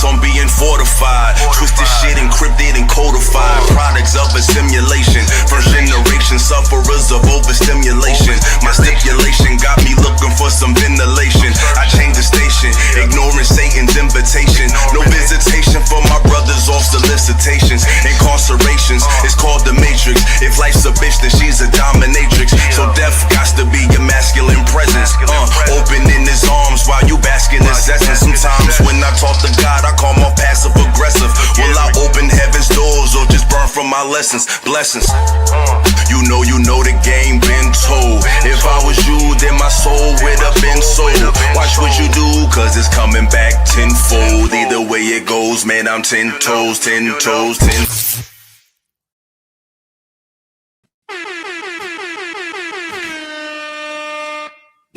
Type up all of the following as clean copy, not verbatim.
on being fortified. Twisted shit encrypted and codified. Products of a simulation. First generation sufferers of overstimulation. My stipulation got me looking for some ventilation. I changed the station, ignoring Satan's invitation. No visitation for my brothers off solicitations. Incarcerations, it's called the Matrix. If life's a bitch, then she's a dominatrix. So death got to be your masculine presence. Opening his arms while you basking in essence. Sometimes when I talk to God, I call my passive aggressive. Will I open heaven's doors or just burn from my lessons? Blessings. You know the game been told. If I was you, then my soul would have been sold. Watch what you do, cause it's coming back tenfold. Either way it goes, man, I'm 10 toes, 10 toes, 10.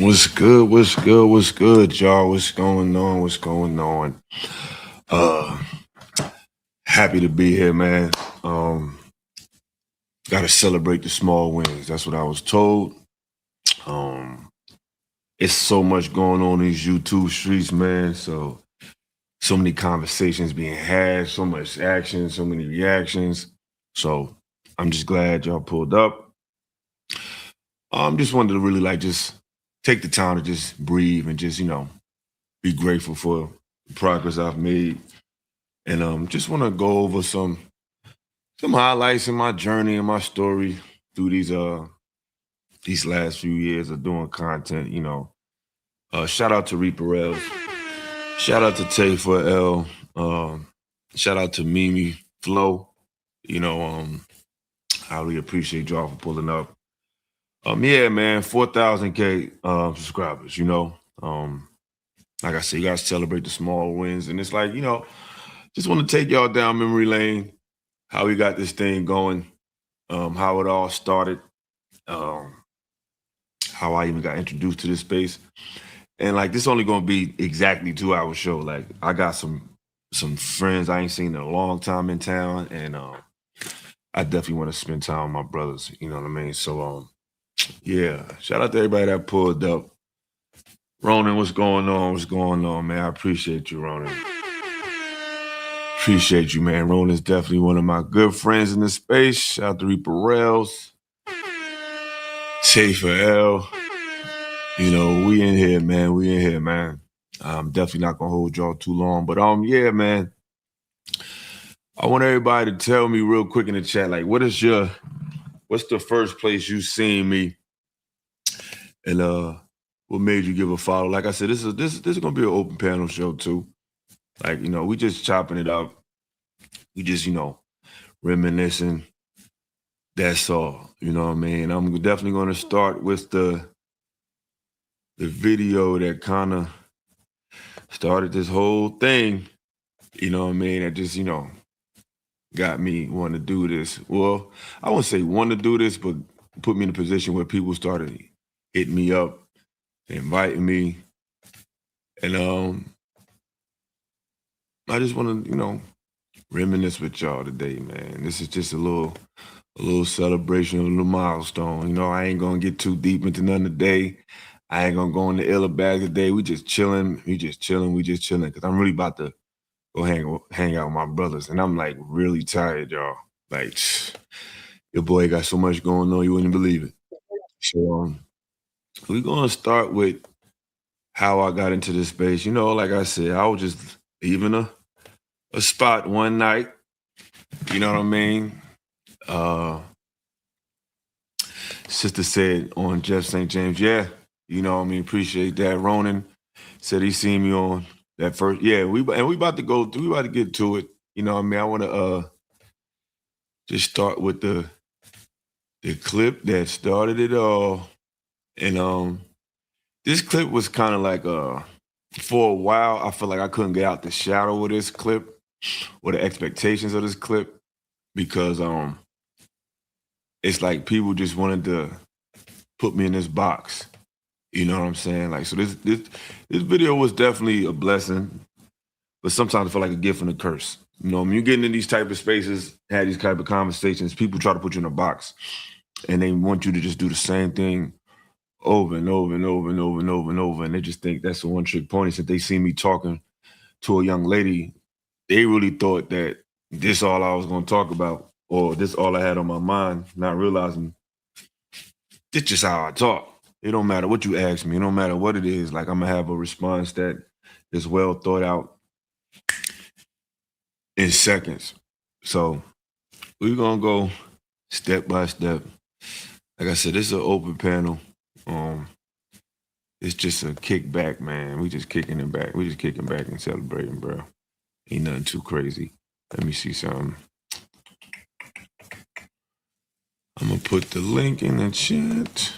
What's good? What's good? What's good, y'all? What's going on? What's going on? Happy to be here, man. Gotta celebrate the small wins. That's what I was told. It's so much going on in these YouTube streets, man. So many conversations being had, so much action, so many reactions. So I'm just glad y'all pulled up. Just wanted to really just take the time to just breathe and just, be grateful for the progress I've made. And just want to go over some highlights in my journey and my story through these last few years of doing content, Shout out to Reaper shout out to Tay for L, shout out to Mimi Flo. I really appreciate y'all for pulling up. Yeah, man, 4,000K subscribers, Like I said, you guys celebrate the small wins. And it's like, just want to take y'all down memory lane, how we got this thing going, how it all started, how I even got introduced to this space. And this only gonna be exactly 2 hour show. I got some friends I ain't seen in a long time in town, and I definitely want to spend time with my brothers, you know what I mean? So yeah, shout out to everybody that pulled up. Ronan, what's going on? What's going on, man? I appreciate you, Ronan. Appreciate you, man. Ronan's definitely one of my good friends in this space. Shout out to Reaper Rails, Tay for L. We in here, man. We in here, man. I'm definitely not gonna hold y'all too long, but yeah, man. I want everybody to tell me real quick in the chat, what's the first place you seen me, and what made you give a follow? Like I said, this is gonna be an open panel show too. We just chopping it up. We just, reminiscing. That's all. You know what I mean? I'm definitely gonna start with the video that kind of started this whole thing, you know what I mean? That just, got me wanting to do this. Well, I won't say want to do this, but put me in a position where people started hitting me up, inviting me. And I just want to, reminisce with y'all today, man. This is just a little celebration, a little milestone. I ain't gonna get too deep into none today. I ain't gonna go in the illa bag today. We just chilling. Cause I'm really about to go hang out with my brothers. And I'm really tired, y'all. Your boy got so much going on, you wouldn't believe it. So we're gonna start with how I got into this space. Like I said, I was just leaving a spot one night. You know what I mean? Sister said on Jeff St. James, yeah. Appreciate that. Ronan said he seen me on that first. Yeah, we about to get to it. I want to just start with the clip that started it all. And this clip was kind of for a while, I feel like I couldn't get out the shadow of this clip or the expectations of this clip, because it's people just wanted to put me in this box. You know what I'm saying? So this video was definitely a blessing, but sometimes I feel like a gift and a curse. When you get in these type of spaces, have these type of conversations, people try to put you in a box, and they want you to just do the same thing over and over and over and over and over and over, and they just think that's a one-trick pony. Since they see me talking to a young lady they really thought that this all I was gonna talk about, or this all I had on my mind, not realizing this just how I talk. It don't matter what you ask me, it don't matter what it is. Like I'm gonna have a response that is well thought out in seconds. So we're gonna go step by step. Like I said, this is an open panel. It's just a kickback, man. We just kicking it back. We just kicking back and celebrating, bro. Ain't nothing too crazy. Let me see something. I'm gonna put the link in the chat.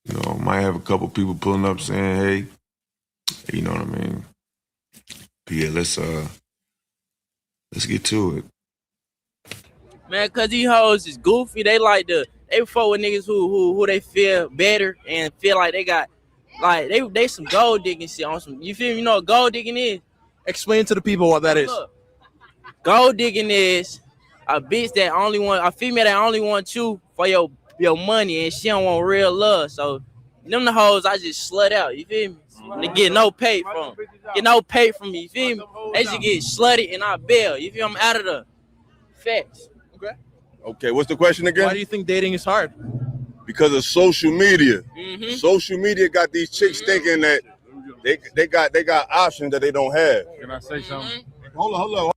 You know, might have a couple people pulling up saying, hey, you know what I mean? But yeah, let's get to it. Man, cause these hoes is goofy. They fuck with niggas who they feel better and feel like they got like they some gold digging shit on some. You feel me? You know what gold digging is? Explain to the people what that is. Look, gold digging is a female that only want you for your money and she don't want real love. So them the hoes I just slut out. You feel me? They get no pay from. Get no pay from me. You feel me? They just get slutty and I bail. You feel me? I'm out of the facts. Okay, what's the question again? Why do you think dating is hard? Because of social media. Mm-hmm. Social media got these chicks thinking that they got options that they don't have. Can I say something? Hold on.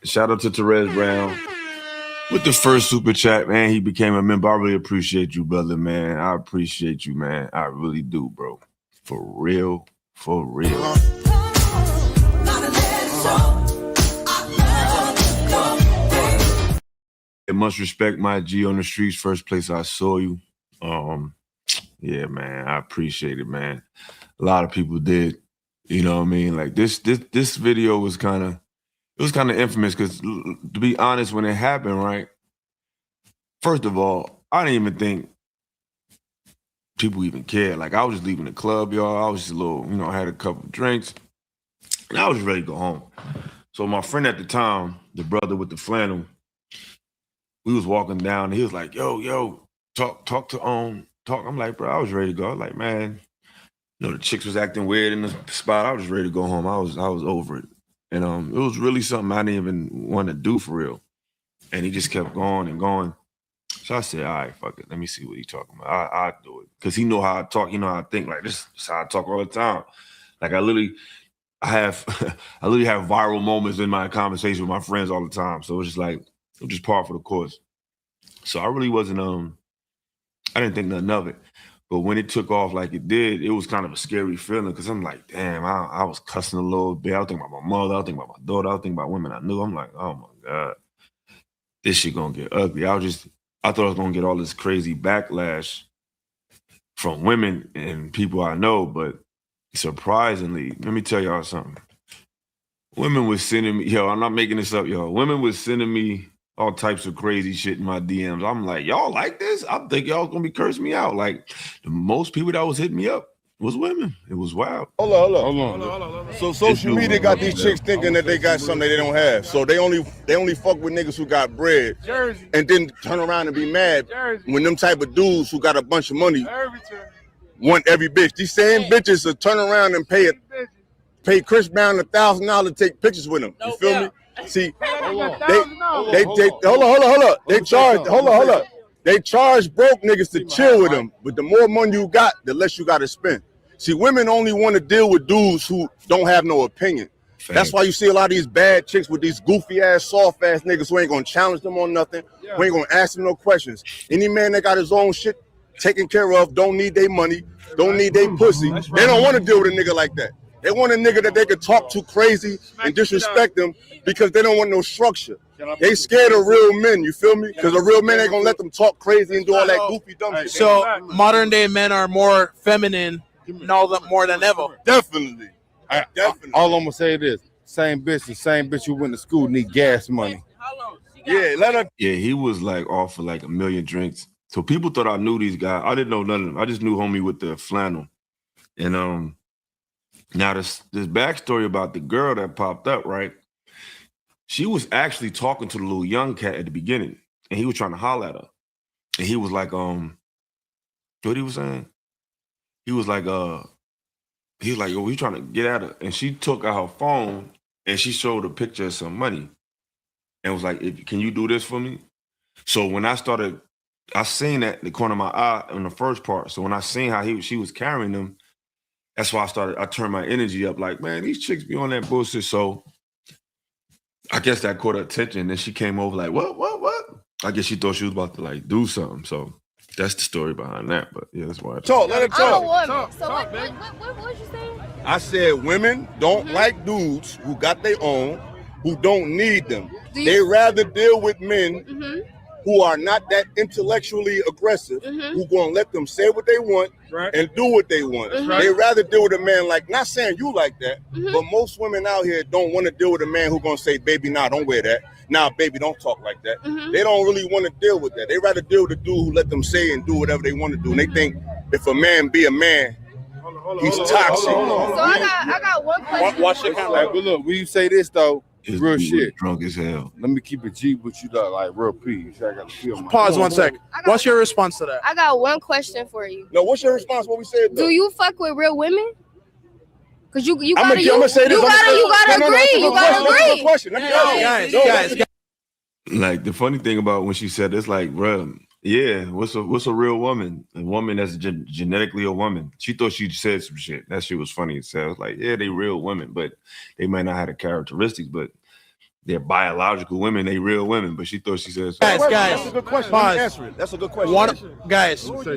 Shout out to Therese Brown with the first super chat, man. He became a member. I really appreciate you, brother, man. I appreciate you, man. I really do, bro. For real, for real. It must respect my G on the streets. First place I saw you. Yeah, man, I appreciate it, man. A lot of people did. You know what I mean? Like this video was kind of infamous because, to be honest, when it happened, right? First of all, I didn't even think people even cared. Like I was just leaving the club, y'all. I was just a little, I had a couple of drinks, and I was ready to go home. So my friend at the time, the brother with the flannel, we was walking down, and he was like, "Yo, talk to talk." I'm like, bro, I was ready to go. I was like, man, the chicks was acting weird in the spot. I was ready to go home. I was over it. And it was really something I didn't even want to do for real. And he just kept going and going. So I said, all right, fuck it. Let me see what he's talking about. I do it. Because he know how I talk. He know how I think. Like, this is how I talk all the time. Like, I literally have viral moments in my conversation with my friends all the time. So it's just like, it was just par for the course. So I really wasn't, I didn't think nothing of it. But when it took off like it did, it was kind of a scary feeling because I'm like, damn, I was cussing a little bit. I was thinking about my mother. I was thinking about my daughter. I was thinking about women I knew. I'm like, oh, my God, this shit going to get ugly. I thought I was going to get all this crazy backlash from women and people I know. But surprisingly, let me tell y'all something. Women was sending me, I'm not making this up, y'all. Women was sending me all types of crazy shit in my DMs. I'm like, y'all like this? I think y'all gonna be cursing me out. Like, the most people that was hitting me up was women. It was wild. Hold on. So social media got these chicks thinking that they got something they don't have. So they only fuck with niggas who got bread and then turn around and be mad when them type of dudes who got a bunch of money want every bitch. These same bitches will turn around and pay Chris Brown $1,000 to take pictures with him. You feel me? See, hold on. They charge broke niggas to chill with them, but the more money you got, the less you got to spend. See, women only want to deal with dudes who don't have no opinion. That's why you see a lot of these bad chicks with these goofy ass, soft ass niggas who ain't gonna challenge them on nothing, who ain't gonna ask them no questions. Any man that got his own shit taken care of, don't need their money, don't need their pussy. They don't want to deal with a nigga like that. They want a nigga that they could talk to crazy and disrespect them because they don't want no structure. They scared of real men, you feel me? Because a real man ain't gonna let them talk crazy and do all that goofy dumb shit. So modern day men are more feminine more than ever. Definitely. All I'm gonna say is the same bitch who went to school need gas money. Yeah, let her. Yeah, he was like off for like a million drinks. So people thought I knew these guys. I didn't know none of them. I just knew homie with the flannel. And now this backstory about the girl that popped up, right? She was actually talking to the little young cat at the beginning, and he was trying to holler at her. And he was like, What he was saying? He was like, yo, we trying to get at her. And she took out her phone and she showed a picture of some money and was like, can you do this for me? So when I seen that in the corner of my eye in the first part. So when I seen how she was carrying them, that's why I turned my energy up like, man, these chicks be on that bullshit. So I guess that caught her attention. Then she came over like, what? I guess she thought she was about to like do something. So that's the story behind that. But yeah, that's why. Talk, let her talk. I'm a woman. So what was you saying? I said women don't like dudes who got their own, who don't need them. They rather deal with men who are not that intellectually aggressive, who gonna let them say what they want and do what they want. They rather deal with a man like, not saying you like that, but most women out here don't want to deal with a man who gonna say, baby, nah, don't wear that. Nah, baby, don't talk like that. They don't really want to deal with that. They rather deal with the dude who let them say and do whatever they want to do. And they think if a man be a man, he's toxic. So I got one question. Watch your camera. But look, when you say this though, This real dude shit. drunk as hell. Let me keep it G with you, though, like real peace. I got to feel my. Pause 1 second. What's your response to that? I got one question for you. No, what's your response? What we said? Do you fuck with real women? Cause you I'm gotta gonna say this. you gotta agree. You gotta agree. Question. Guys. Like the funny thing about when she said it's like, bro, yeah, what's a real woman? A woman that's genetically a woman. She thought she said some shit. That shit was funny. So I was like, yeah, they real women, but they might not have the characteristics, but they're biological women. They real women. But she thought she said something. Guys, that's a good question. Pause. Let me answer it. That's a good question. Guys, hold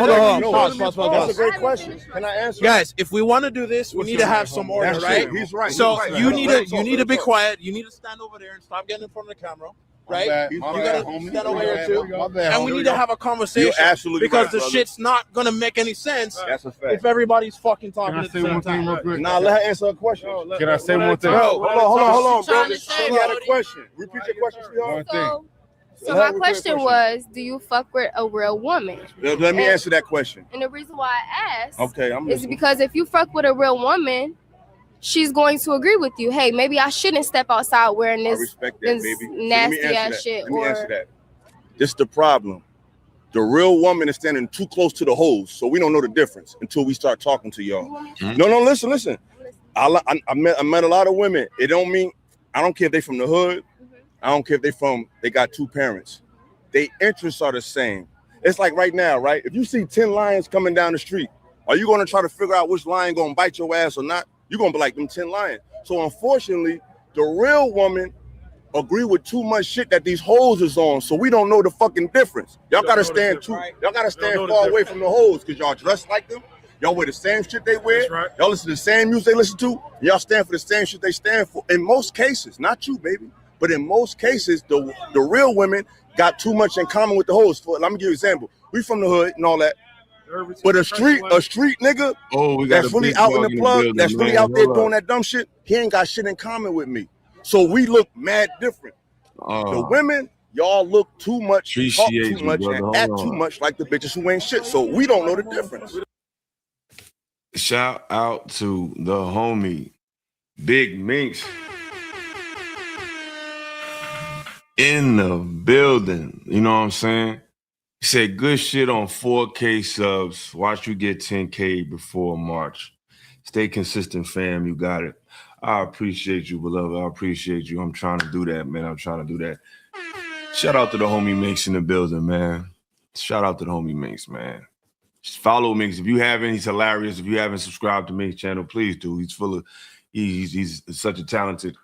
on. Pause. That's a great question. Can I answer? Guys, if we want to do this, we need to have some order, That's right? it. He's right. So He's right. you need to be quiet. You need to stand over there and stop getting in front of the camera, right? You gotta stand over here too. And we need to have a conversation You're absolutely because right, the brother. shit's not gonna make any sense That's a fact. if everybody's fucking talking Can I at say the one same thing real time. quick? Nah, let her answer a question. Can I say one thing? Bro, hold on, bro. Trying to She say, had a Brody. question. Repeat your question, sweetheart. So my question was, do you fuck with a real woman? Let me answer that question. And the reason why I asked Okay, I'm is listening. because if you fuck with a real woman, she's going to agree with you. Hey, maybe I shouldn't step outside wearing I this respect that, this baby. So nasty let me answer ass that. shit. Let me answer that. This is the problem. The real woman is standing too close to the hoes, so we don't know the difference until we start talking to y'all. No, listen. I met a lot of women. It don't mean I don't care if they from the hood. I don't care if they got two parents. They interests are the same. It's like right now, right? If you see 10 lions coming down the street, are you gonna try to figure out which lion gonna bite your ass or not? You're gonna be like them 10 lions. So unfortunately, the real woman agree with too much shit that these hoes is on, so we don't know the fucking difference. Y'all gotta stand far away from the hoes because y'all dress like them. Y'all wear the same shit they wear. Y'all listen to the same music they listen to. Y'all stand for the same shit they stand for. In most cases, not you, baby, but in most cases, the real women got too much in common with the hoes. Let me give you an example. We from the hood and all that. But a street nigga that's really out in the plug, that's really out there doing that dumb shit, he ain't got shit in common with me. So we look mad different. The women, y'all look too much, talk too much, and act too much like the bitches who ain't shit. So we don't know the difference. Shout out to the homie Big Minx in the building. You know what I'm saying? He said good shit on 4K subs. Watch you get 10K before March. Stay consistent, fam. You got it. I appreciate you, beloved. I appreciate you. I'm trying to do that, man. I'm trying to do that. Shout out to the homie Minx in the building, man. Shout out to the homie Minx, man. Just follow Minx. If you haven't, he's hilarious. If you haven't subscribed to Minx channel, please do. He's such a talented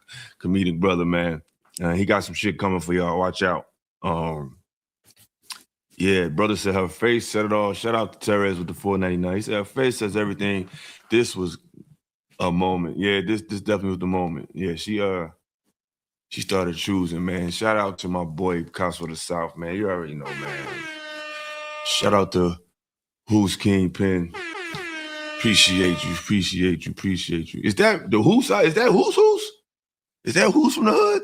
comedic brother, man. He got some shit coming for y'all. Watch out. Yeah, brother said her face said it all. Shout out to Terez with the $4.99. He said her face says everything. This was a moment. Yeah, this definitely was the moment. Yeah, she started choosing, man. Shout out to my boy Picasso of the South, man. You already know, man. Shout out to Who's Kingpin. Appreciate you. Is that the Who's side? Is that Who's? Is that Who's from the hood?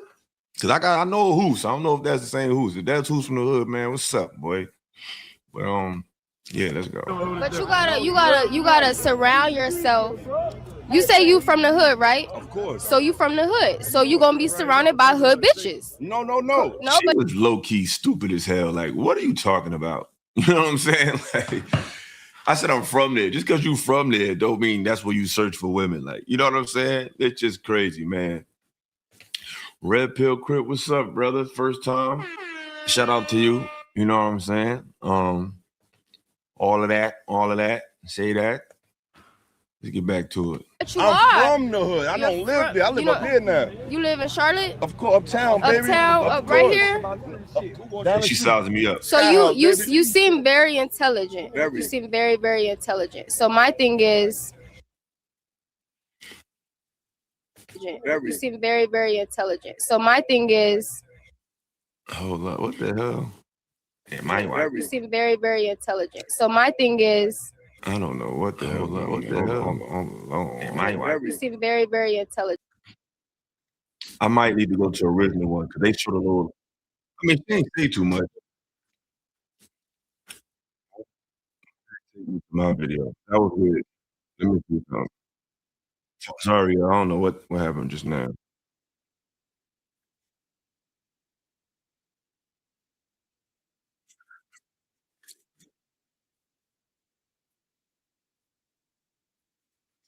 Cause I know a Who's. I don't know if that's the same Who's. If that's Who's from the hood, man, what's up, boy? But yeah, let's go. But you gotta surround yourself. You say you from the hood, right? Of course. So you from the hood. So you gonna be surrounded by hood bitches. No. She was low-key stupid as hell. Like, what are you talking about? You know what I'm saying? Like, I said I'm from there. Just because you from there don't mean that's where you search for women. Like, you know what I'm saying? It's just crazy, man. Red Pill Crip, what's up, brother? First time. Shout out to you. You know what I'm saying? All of that. Say that. Let's get back to it. I'm from the hood. I don't live there. I live up here now. You live in Charlotte? Of course, uptown, baby. Uptown, right here? She sizing me up. So you seem very intelligent. You seem very, very intelligent. So my thing is, you seem very, very intelligent. So my thing is, hold up, what the hell? You seem very, very intelligent. So my thing is, I don't know what the hell. What the hell? You seem very, very intelligent. I might need to go to original one because they showed a little. I mean, she ain't say too much. My video. That was weird. Let me see something. Sorry, I don't know what happened just now.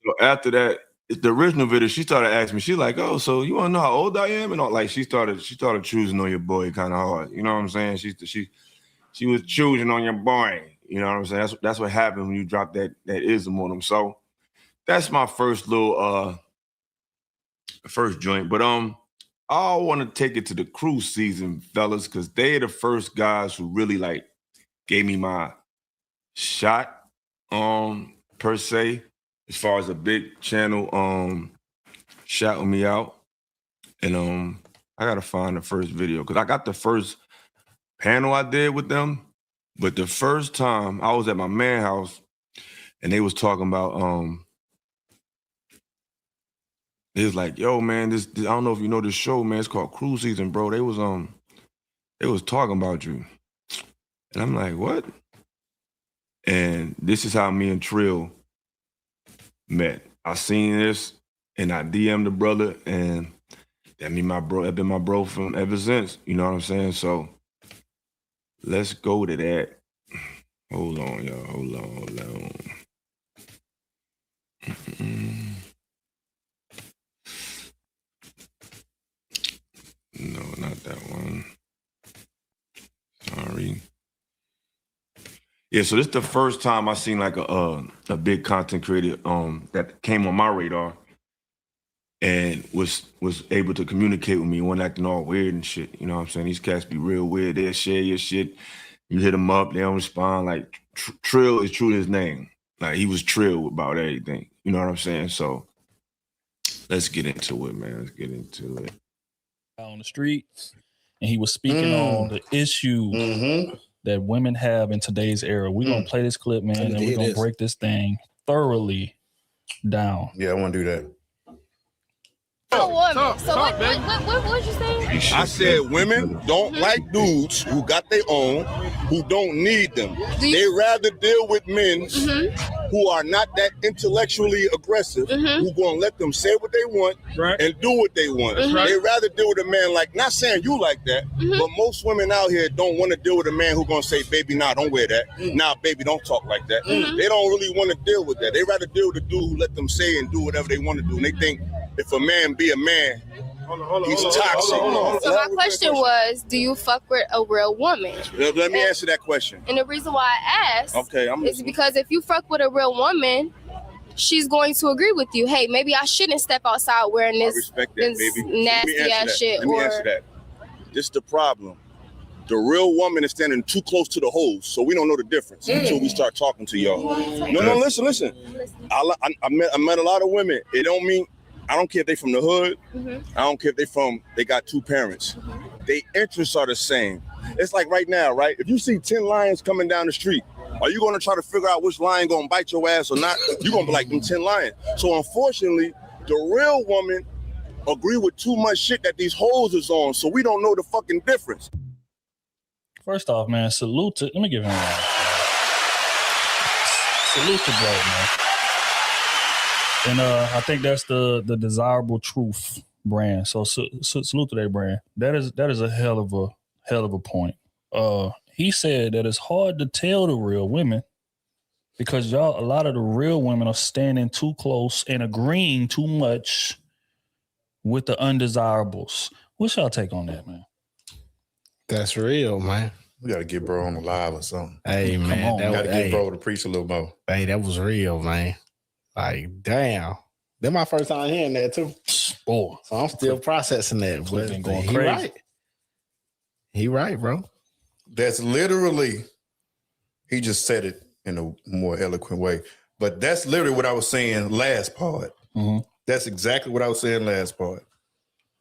So after that, the original video, she started asking me, she's like, oh, so you want to know how old I am? And all, like, she started choosing on your boy kind of hard. You know what I'm saying? She was choosing on your boy. You know what I'm saying? That's what happened when you drop that ism on them. So that's my first little first joint. But I want to take it to the cruise season, fellas, because they're the first guys who really like gave me my shot, per se, as far as a big channel shouting me out. And I gotta find the first video because I got the first panel I did with them, but the first time I was at my man's house and they was talking about they was like, yo, man, this I don't know if you know this show, man, it's called Cruise Season, bro. They was talking about you. And I'm like, what? And this is how me and Trill met. I seen this and I DM'd the brother, and that been my bro from ever since. You know what I'm saying? So let's go to that. Hold on, y'all. Hold on. No, not that one. Sorry. Yeah, so this is the first time I seen like a big content creator that came on my radar and was able to communicate with me, wasn't acting all weird and shit. You know what I'm saying? These cats be real weird. They'll share your shit. You hit them up, they don't respond. Like Trill is true to his name. Like he was Trill about everything. You know what I'm saying? So let's get into it, man. Let's get into it. On the streets, and he was speaking on the issues that women have in today's era. We're gonna play this clip, man, and we're gonna break this thing thoroughly down. Yeah, I want to do that. So what you saying? I said women don't like dudes who got their own, who don't need them. They rather deal with men who are not that intellectually aggressive, who gonna let them say what they want and do what they want. They rather deal with a man like, not saying you like that, but most women out here don't want to deal with a man who gonna say, baby, nah, don't wear that. Nah, baby, don't talk like that. They don't really want to deal with that. They rather deal with a dude who let them say and do whatever they want to do. And they think if a man be a man, he's toxic. So my question was, do you fuck with a real woman? Let me answer that question. And the reason why I asked is because if you fuck with a real woman, she's going to agree with you. Hey, maybe I shouldn't step outside wearing this nasty ass shit. Let me answer that. This is the problem. The real woman is standing too close to the hoes, so we don't know the difference until we start talking to y'all. No, listen. I met a lot of women. It don't mean, I don't care if they from the hood. I don't care if they got two parents. Their interests are the same. It's like right now, right? If you see 10 lions coming down the street, are you gonna try to figure out which lion gonna bite your ass or not? You're gonna be like them 10 lions. So unfortunately, the real woman agree with too much shit that these hoes is on, so we don't know the fucking difference. First off, man, salute to, let me give him a round. Salute to bro, man. And I think that's the Desirable Truth brand. So salute to that brand. That is a hell of a point. He said that it's hard to tell the real women Because a lot of the real women are standing too close and agreeing too much with the undesirables. What's y'all take on that, man? That's real, man. We got to get bro on the live or something. Hey, man. Got to get bro to preach a little more. Hey, that was real, man. Like, damn. That's my first time hearing that, too. Boy. So I'm still processing that. But been going he crazy. right. He right, bro. That's literally, he just said it in a more eloquent way. But that's literally what I was saying last part. Mm-hmm. That's exactly what I was saying last part.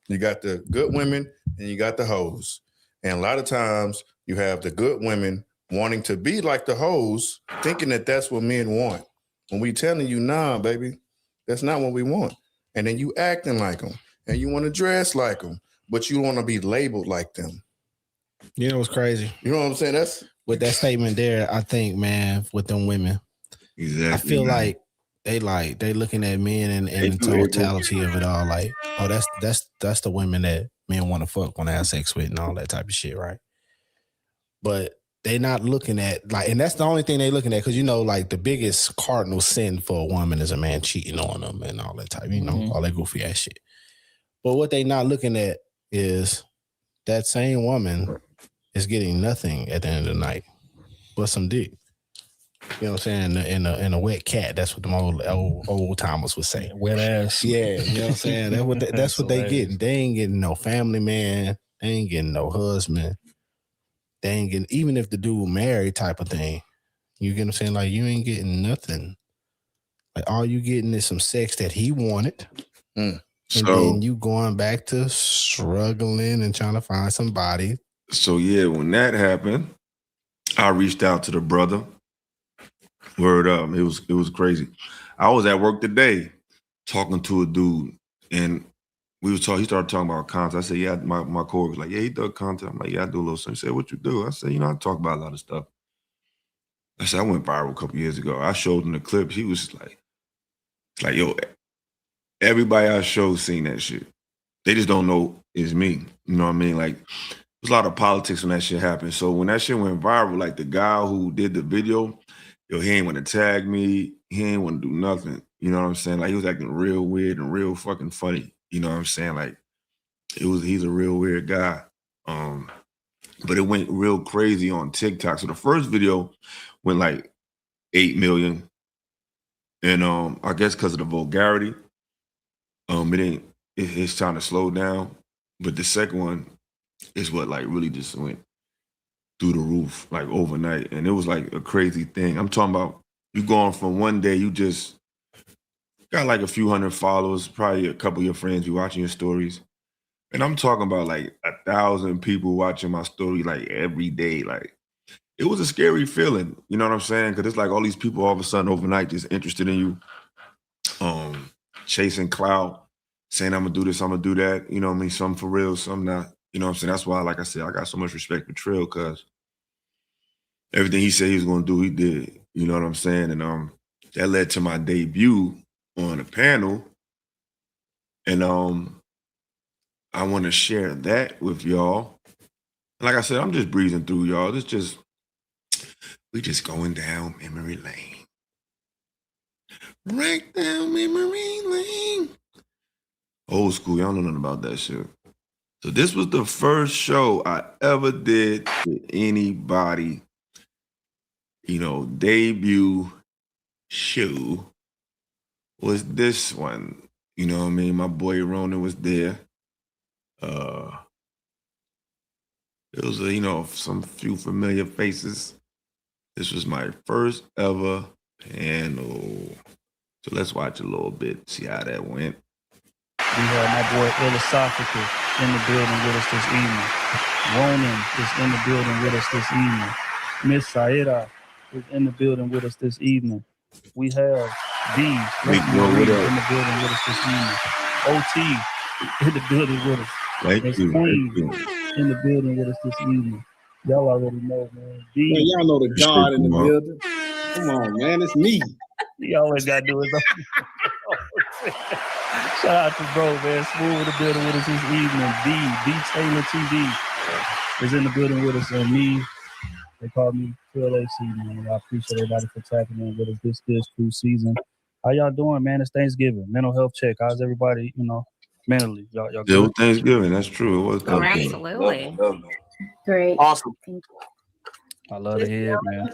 You got the good women and you got the hoes. And a lot of times you have the good women wanting to be like the hoes, thinking that that's what men want. When we telling you, nah, baby, that's not what we want. And then you acting like them and you want to dress like them, but you want to be labeled like them. You know what's crazy? You know what I'm saying? That's with that statement there, I think, man, with them women, exactly. I feel like they looking at men and the totality of it all, like, oh, that's the women that men want to fuck, want to have sex with and all that type of shit, right? But they not looking at, like, and that's the only thing they looking at, because, you know, like, the biggest cardinal sin for a woman is a man cheating on them and all that type, you know, all that goofy ass shit. But what they not looking at is that same woman is getting nothing at the end of the night but some dick. You know what I'm saying? In a wet cat. That's what them old timers would say. Wet ass. Yeah, you know what I'm saying? That's what they getting. They ain't getting no family man. They ain't getting no husband. They ain't getting, even if the dude married type of thing. You get what I'm saying? Like, you ain't getting nothing. Like, all you getting is some sex that he wanted. And then you going back to struggling and trying to find somebody. So yeah, when that happened, I reached out to the brother. Word up. It was crazy. I was at work today talking to a dude, and he started talking about content. I said, yeah, my coworker was like, yeah, he does content. I'm like, yeah, I do a little something. He said, what you do? I said, you know, I talk about a lot of stuff. I said, I went viral a couple years ago. I showed him the clips. He was like, yo, everybody I showed seen that shit. They just don't know it's me. You know what I mean? Like, there's a lot of politics when that shit happened. So when that shit went viral, like, the guy who did the video, yo, he ain't want to tag me. He ain't want to do nothing. You know what I'm saying? Like, he was acting real weird and real fucking funny. You know what I'm saying? Like, he's a real weird guy. But it went real crazy on TikTok. So the first video went like 8 million. And I guess because of the vulgarity, it's trying to slow down. But the second one is what like really just went through the roof like overnight. And it was like a crazy thing. I'm talking about you going from one day, you just got like a few hundred followers, probably a couple of your friends be watching your stories. And I'm talking about like 1,000 people watching my story like every day. Like, it was a scary feeling, you know what I'm saying? Because it's like all these people all of a sudden overnight just interested in you, chasing clout, saying I'm gonna do this, I'm gonna do that. You know what I mean? Some for real, some not. You know what I'm saying? That's why, like I said, I got so much respect for Trill, because everything he said he was gonna do, he did. You know what I'm saying? And that led to my debut on a panel. And I want to share that with y'all. Like I said, I'm just breezing through, y'all. We just going down memory lane. Right down memory lane. Old school, y'all don't know nothing about that shit. So this was the first show I ever did with anybody. You know, debut show was this one. You know what I mean? My boy Ronan was there. It was some few familiar faces. This was my first ever panel. So let's watch a little bit, see how that went. We have my boy Philosophical in the building with us this evening. Ronan is in the building with us this evening. Miss Saida is in the building with us this evening. We have D in the building with us this evening. OT in the building with us. There's Queen in the building with us this evening. Y'all already know, man. D, man, y'all know the God in the building. Come on, man. It's me. He always got to do his own. Shout out to bro, man. Smooth in the building with us this evening. D Taylor TV is in the building with us. And me, They call me Phil AC, man. I appreciate everybody for tapping in with us this through season. How y'all doing, man? It's Thanksgiving. Mental health check. How's everybody, mentally? Y'all Still good? Thanksgiving. That's true. It was Thanksgiving. Absolutely. Love that. Great. Awesome. I love to hear it, man.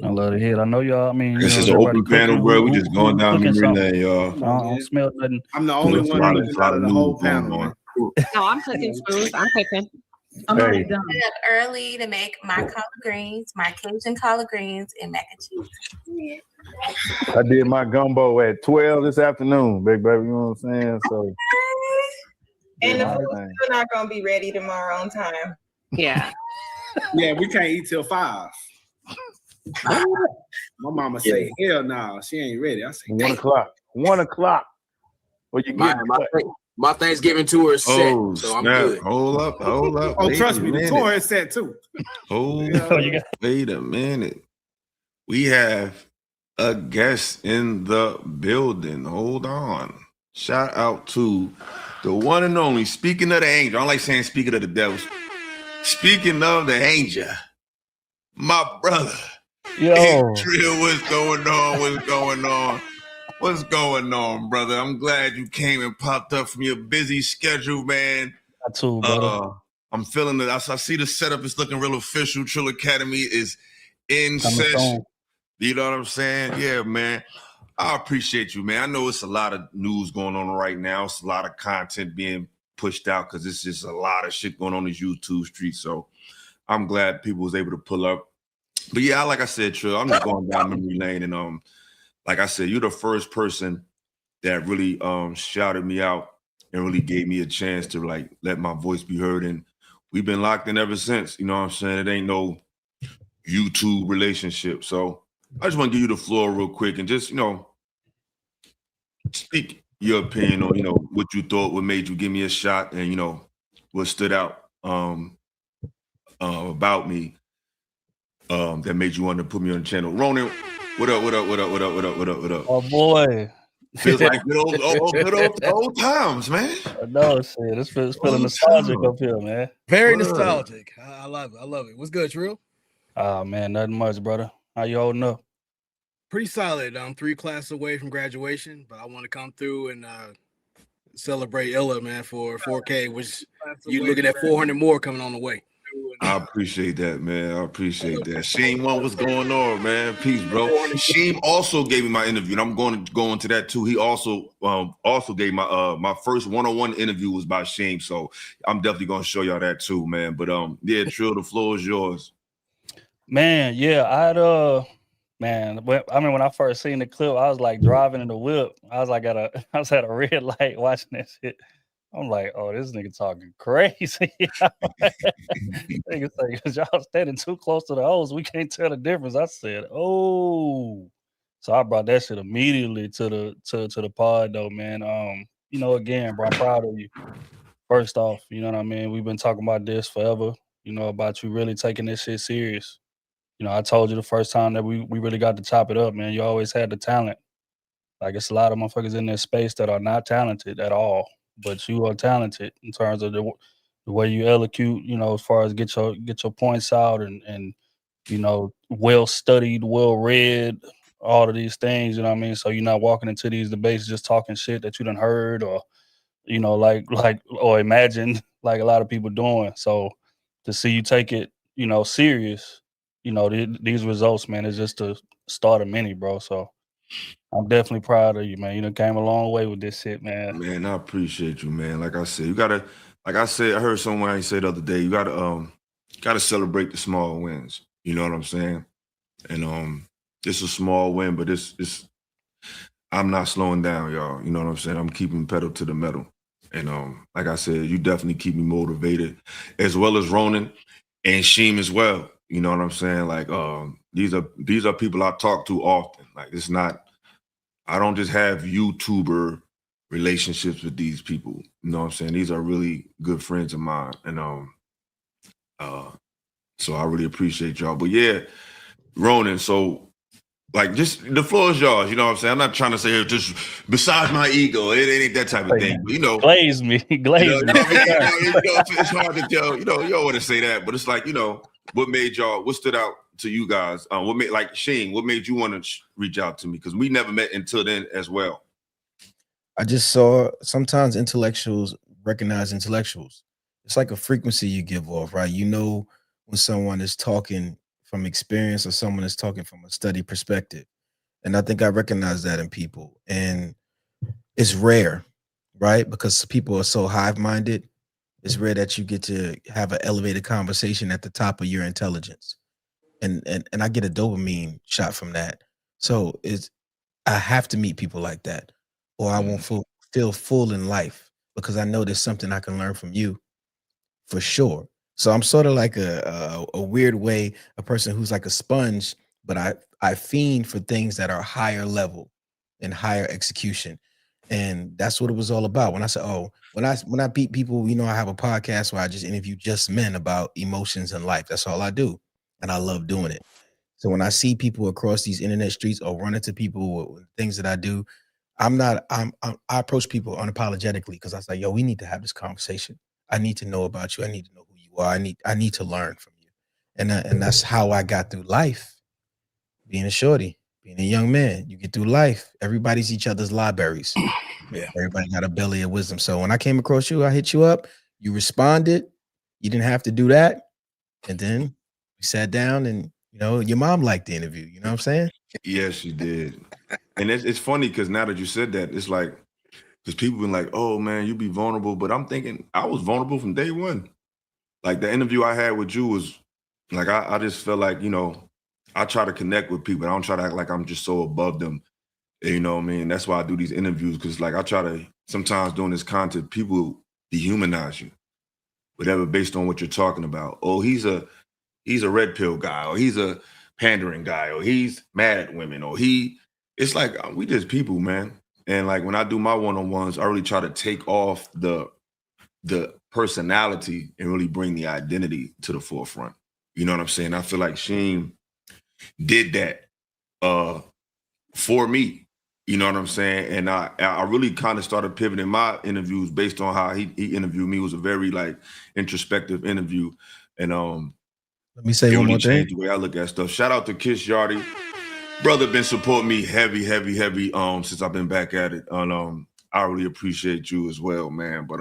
I love to hear it. I know y'all. I mean, This is an everybody open panel, cooking. bro. We just going down cooking memory something? lane, y'all. I don't smell nothing. I'm the only one A looking lot out of of the whole news going panel. on. No, I'm cooking food. I'm cooking. I'm Hey. already done. Up early to make my collard greens, my Cajun collard greens, and mac and cheese. I did my gumbo at 12 this afternoon, big baby. You know what I'm saying? So, And the food's still not gonna be ready tomorrow on time. Yeah. Yeah, we can't eat till 5. My mama say, hell no, she ain't ready. I say, 1 o'clock. 1 o'clock. What you get? My Thanksgiving tour is set, Oh, so I'm snap. good. Hold up. Oh, Wait trust a me, the minute. tour is set too. Wait a minute. We have a guest in the building. Hold on. Shout out to the one and only, speaking of the angel. I don't like saying speaking of the devil. Speaking of the angel, my brother. Yo. Trill, what's going on? What's going on? What's going on, brother? I'm glad you came and popped up from your busy schedule, man. Got too, brother. I'm feeling it. I see the setup is looking real official. Trill Academy is in Coming session. soon. You know what I'm saying? Yeah, man. I appreciate you, man. I know it's a lot of news going on right now. It's a lot of content being pushed out because it's just a lot of shit going on these YouTube streets. So I'm glad people was able to pull up. But yeah, like I said, Trill, I'm just going down memory lane, and like I said, you're the first person that really shouted me out and really gave me a chance to like let my voice be heard. And we've been locked in ever since. You know what I'm saying? It ain't no YouTube relationship. So I just want to give you the floor real quick and just, speak your opinion on, what you thought, what made you give me a shot, and what stood out about me that made you want to put me on the channel. Ronan, what up? Oh boy. Feels like good old times, man. I know, shit. It's feeling nostalgic up here, man. Very nostalgic. I love it. What's good, Trill? Oh man, nothing much, brother. How you holding up? Pretty solid. I'm 3 classes away from graduation, but I want to come through and celebrate Illa, man, for 4K, which you're looking at 400 more coming on the way. I appreciate that, man. I appreciate that. Sheem, what's going on, man? Peace, bro. Sheem also gave me my interview, and I'm going to go into that too. He also gave my first one-on-one interview was by Sheem, so I'm definitely going to show y'all that too, man. But yeah, Trill, the floor is yours. Man, yeah, when I first seen the clip, I was like driving in the whip. I was at a red light watching that shit. I'm like, oh, this nigga talking crazy. Nigga say, because y'all standing too close to the hose, we can't tell the difference. I said, oh. So I brought that shit immediately to the pod though, man. Again, bro, I'm proud of you. First off, you know what I mean? We've been talking about this forever, about you really taking this shit serious. I told you the first time that we really got to chop it up, man. You always had the talent. Like, it's a lot of motherfuckers in this space that are not talented at all, but you are talented in terms of the way you elocute, as far as get your points out and well studied, well read, all of these things. You know what I mean? So you're not walking into these debates just talking shit that you done heard or or imagine like a lot of people doing. So to see you take it, serious. These results, man, is just the start of many, bro. So I'm definitely proud of you, man. You done came a long way with this shit, man. Man, I appreciate you, man. Like I said, you gotta, like I said, I heard someone say the other day, you gotta celebrate the small wins. You know what I'm saying? And it's a small win, but it's I'm not slowing down, y'all. You know what I'm saying? I'm keeping pedal to the metal. And like I said, you definitely keep me motivated, as well as Ronan and Sheem as well. You know what I'm saying? Like these are people I talk to often. Like it's not, I don't just have YouTuber relationships with these people. You know what I'm saying? These are really good friends of mine. And so I really appreciate y'all. But yeah, Ronan, so like just the floor is yours, you know what I'm saying? I'm not trying to say here just besides my ego, it ain't that type of thing. But, glaze me. It's hard to tell, you don't want to say that, but it's like, what made y'all? What stood out to you guys? What made like Sheen? What made you want to reach out to me? Because we never met until then as well. I just saw sometimes intellectuals recognize intellectuals. It's like a frequency you give off, right? You know when someone is talking from experience or someone is talking from a study perspective. And I think I recognize that in people. And it's rare, right? Because people are so hive-minded. It's rare that you get to have an elevated conversation at the top of your intelligence. And I get a dopamine shot from that. So I have to meet people like that, or I won't feel full in life, because I know there's something I can learn from you for sure. So I'm sort of like a weird way, a person who's like a sponge, but I fiend for things that are higher level and higher execution. And that's what it was all about. When I said, when I beat people, I have a podcast where I just interview just men about emotions and life. That's all I do. And I love doing it. So when I see people across these internet streets or run into people with things that I do, I approach people unapologetically, because I say, yo, we need to have this conversation. I need to know about you. I need to know who you are. I need to learn from you. And that's how I got through life. Being a shorty, being a young man, you get through life. Everybody's each other's libraries. Yeah. Everybody got a belly of wisdom. So when I came across you, I hit you up. You responded. You didn't have to do that. And then we sat down and, your mom liked the interview. You know what I'm saying? Yes, she did. And it's funny because now that you said that, it's like, because people been like, oh man, you be vulnerable. But I'm thinking I was vulnerable from day one. Like the interview I had with you was like, I just felt like, I try to connect with people. I don't try to act like I'm just so above them. You know what I mean? That's why I do these interviews, because like I try to, sometimes doing this content, people dehumanize you, whatever, based on what you're talking about. Oh, he's a red pill guy, or he's a pandering guy, or he's mad at women, or it's like, we just people, man. And like when I do my one-on-ones, I really try to take off the personality and really bring the identity to the forefront. You know what I'm saying? I feel like Sheen did that for me. You know what I'm saying? And I really kind of started pivoting my interviews based on how he interviewed me. It was a very like introspective interview. And let me say one more thing. Changed the way I look at stuff. Shout out to Kiss Yardy. Brother been supporting me heavy since I've been back at it. And I really appreciate you as well, man. But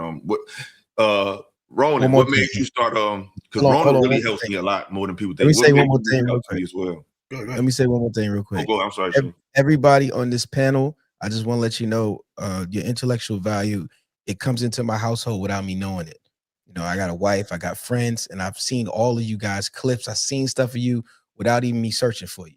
Ronan, what made you start because Ronan really helps me a lot more than people think. Let me say one more thing real quick as well. Let me say one more thing real quick. Oh, go. I'm sorry. Everybody on this panel, I just want to let you know your intellectual value, it comes into my household without me knowing it. I got a wife, I got friends, and I've seen all of you guys clips. I've seen stuff of you without even me searching for you.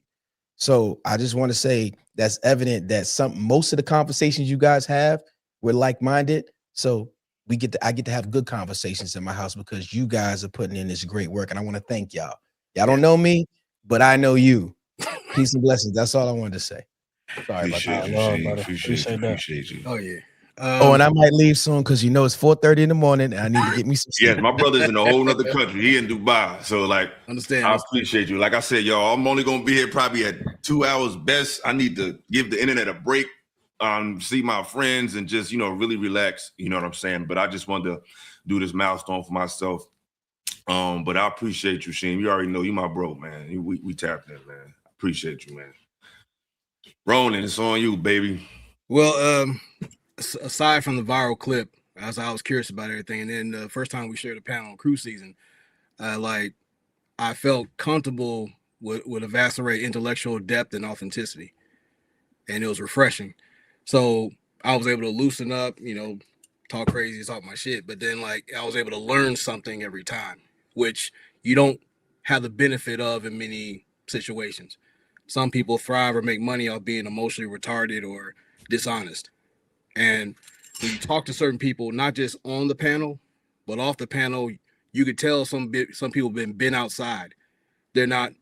So I just want to say that's evident that most of the conversations you guys have, we're like-minded. So I get to have good conversations in my house because you guys are putting in this great work. And I want to thank y'all. Y'all don't know me, but I know you. Peace and blessings. That's all I wanted to say. Sorry about that. Appreciate you. Oh, yeah. And I might leave soon because it's 4:30 in the morning and I need to get me some sleep. Yes, my brother's in a whole nother country. He in Dubai. So like, I appreciate you. Like I said, y'all, I'm only gonna be here probably at 2 hours best. I need to give the internet a break, see my friends and just, really relax. You know what I'm saying? But I just wanted to do this milestone for myself. But I appreciate you, Sheen. You already know you my bro, man. We tapped in, man. I appreciate you, man. Ronan, it's on you, baby. Well, aside from the viral clip, as I was curious about everything, and then the first time we shared a panel on cruise season, I felt comfortable with a vast array of intellectual depth and authenticity, and it was refreshing. So I was able to loosen up, talk crazy, talk my shit, but then I was able to learn something every time, which you don't have the benefit of in many situations. Some people thrive or make money off being emotionally retarded or dishonest. And when you talk to certain people, not just on the panel, but off the panel, you could tell some people been outside. They're not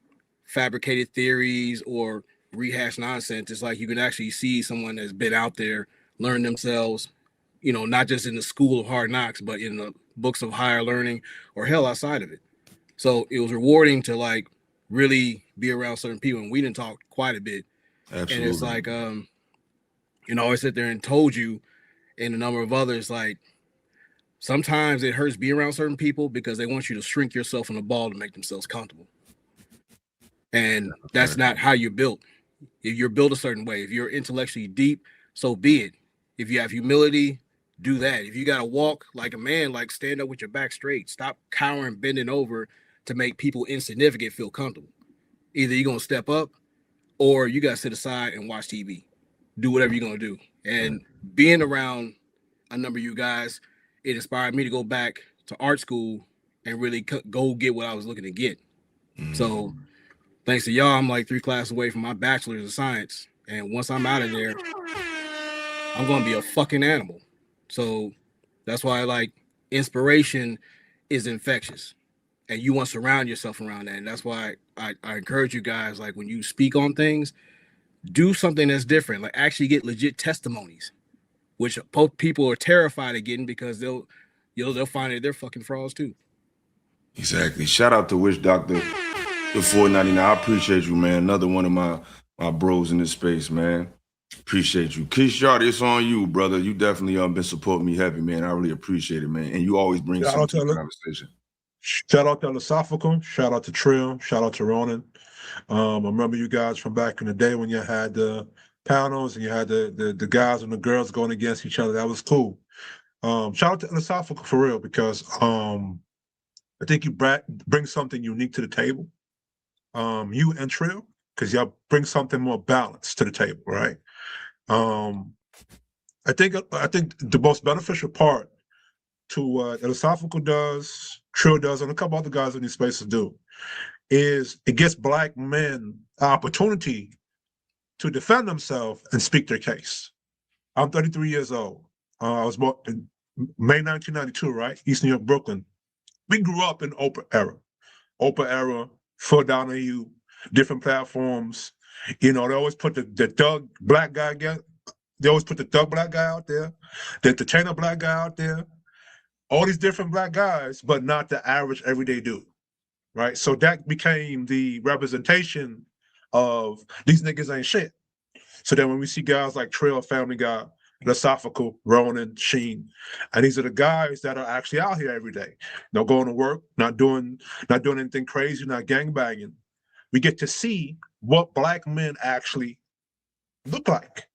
fabricated theories or rehashed nonsense. It's like you can actually see someone that's been out there, learn themselves, not just in the school of hard knocks, but in the books of higher learning or hell outside of it. So it was rewarding to really be around certain people. And we didn't talk quite a bit. Absolutely. And it's like, I sit there and told you and a number of others, sometimes it hurts being around certain people because they want you to shrink yourself in a ball to make themselves comfortable. And that's not how you're built. If you're built a certain way, if you're intellectually deep, so be it. If you have humility, do that. If you got to walk like a man, like stand up with your back straight. Stop cowering, bending over to make people insignificant feel comfortable. Either you're going to step up or you got to sit aside and watch TV. Do whatever you're going to do. And being around a number of you guys, it inspired me to go back to art school and really go get what I was looking to get. So thanks to y'all, I'm like 3 classes away from my bachelor's of science. And once I'm out of there, I'm going to be a fucking animal. So that's why like inspiration is infectious. And you want to surround yourself around that. And that's why I encourage you guys, like when you speak on things, do something that's different. Like actually get legit testimonies, which both people are terrified of getting because they'll find that they're fucking frauds too. Exactly. Shout out to Witch Doctor, the 499. I appreciate you, man. Another one of my bros in this space, man. Appreciate you. Keith Shard, it's on you, brother. You definitely been supporting me heavy, man. I really appreciate it, man. And you always bring something to the conversation. Shout out to Philosophical, shout out to Trill, shout out to Ronan. I remember you guys from back in the day when you had the panels and you had the guys and the girls going against each other. That was cool. Shout out to Philosophical for real, because I think you bring something unique to the table. You and Trill, because y'all bring something more balanced to the table, right? I think the most beneficial part to what Philosophical does, Trill does, and a couple other guys in these spaces do, is it gives Black men an opportunity to defend themselves and speak their case. I'm 33 years old. I was born in May 1992, right? East New York, Brooklyn. We grew up in Oprah era, Phil Donahue, different platforms. You know, they always put the thug Black guy again. They always put the thug Black guy out there, the entertainer Black guy out there. All these different Black guys, but not the average everyday dude, right? So that became the representation of these niggas ain't shit. So then when we see guys like Trill, Family Guy, Philosophical, Ronan, Sheen, and these are the guys that are actually out here every day, not going to work, not doing anything crazy, not gangbanging. We get to see what Black men actually look like,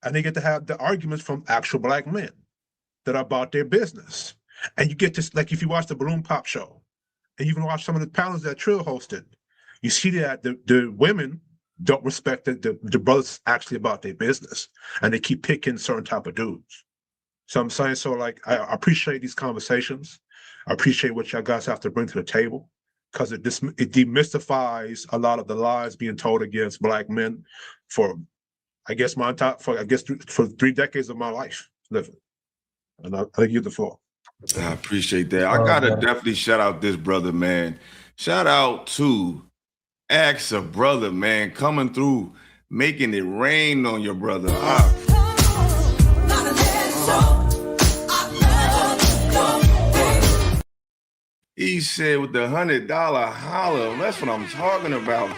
and they get to have the arguments from actual Black men that are about their business. And you get to, like, if you watch the Balloon Pop show, and you even watch some of the panels that Trill hosted, you see that the women don't respect the brothers actually about their business, and they keep picking certain type of dudes. So I'm saying, so like, I appreciate these conversations. I appreciate what y'all guys have to bring to the table, because it demystifies a lot of the lies being told against Black men for 3 decades of my life living. And I give you the floor. I appreciate that. I gotta definitely shout out this brother, man. Shout out to Axe a brother, man, coming through, making it rain on your brother. He said with the $100 holler, that's what I'm talking about.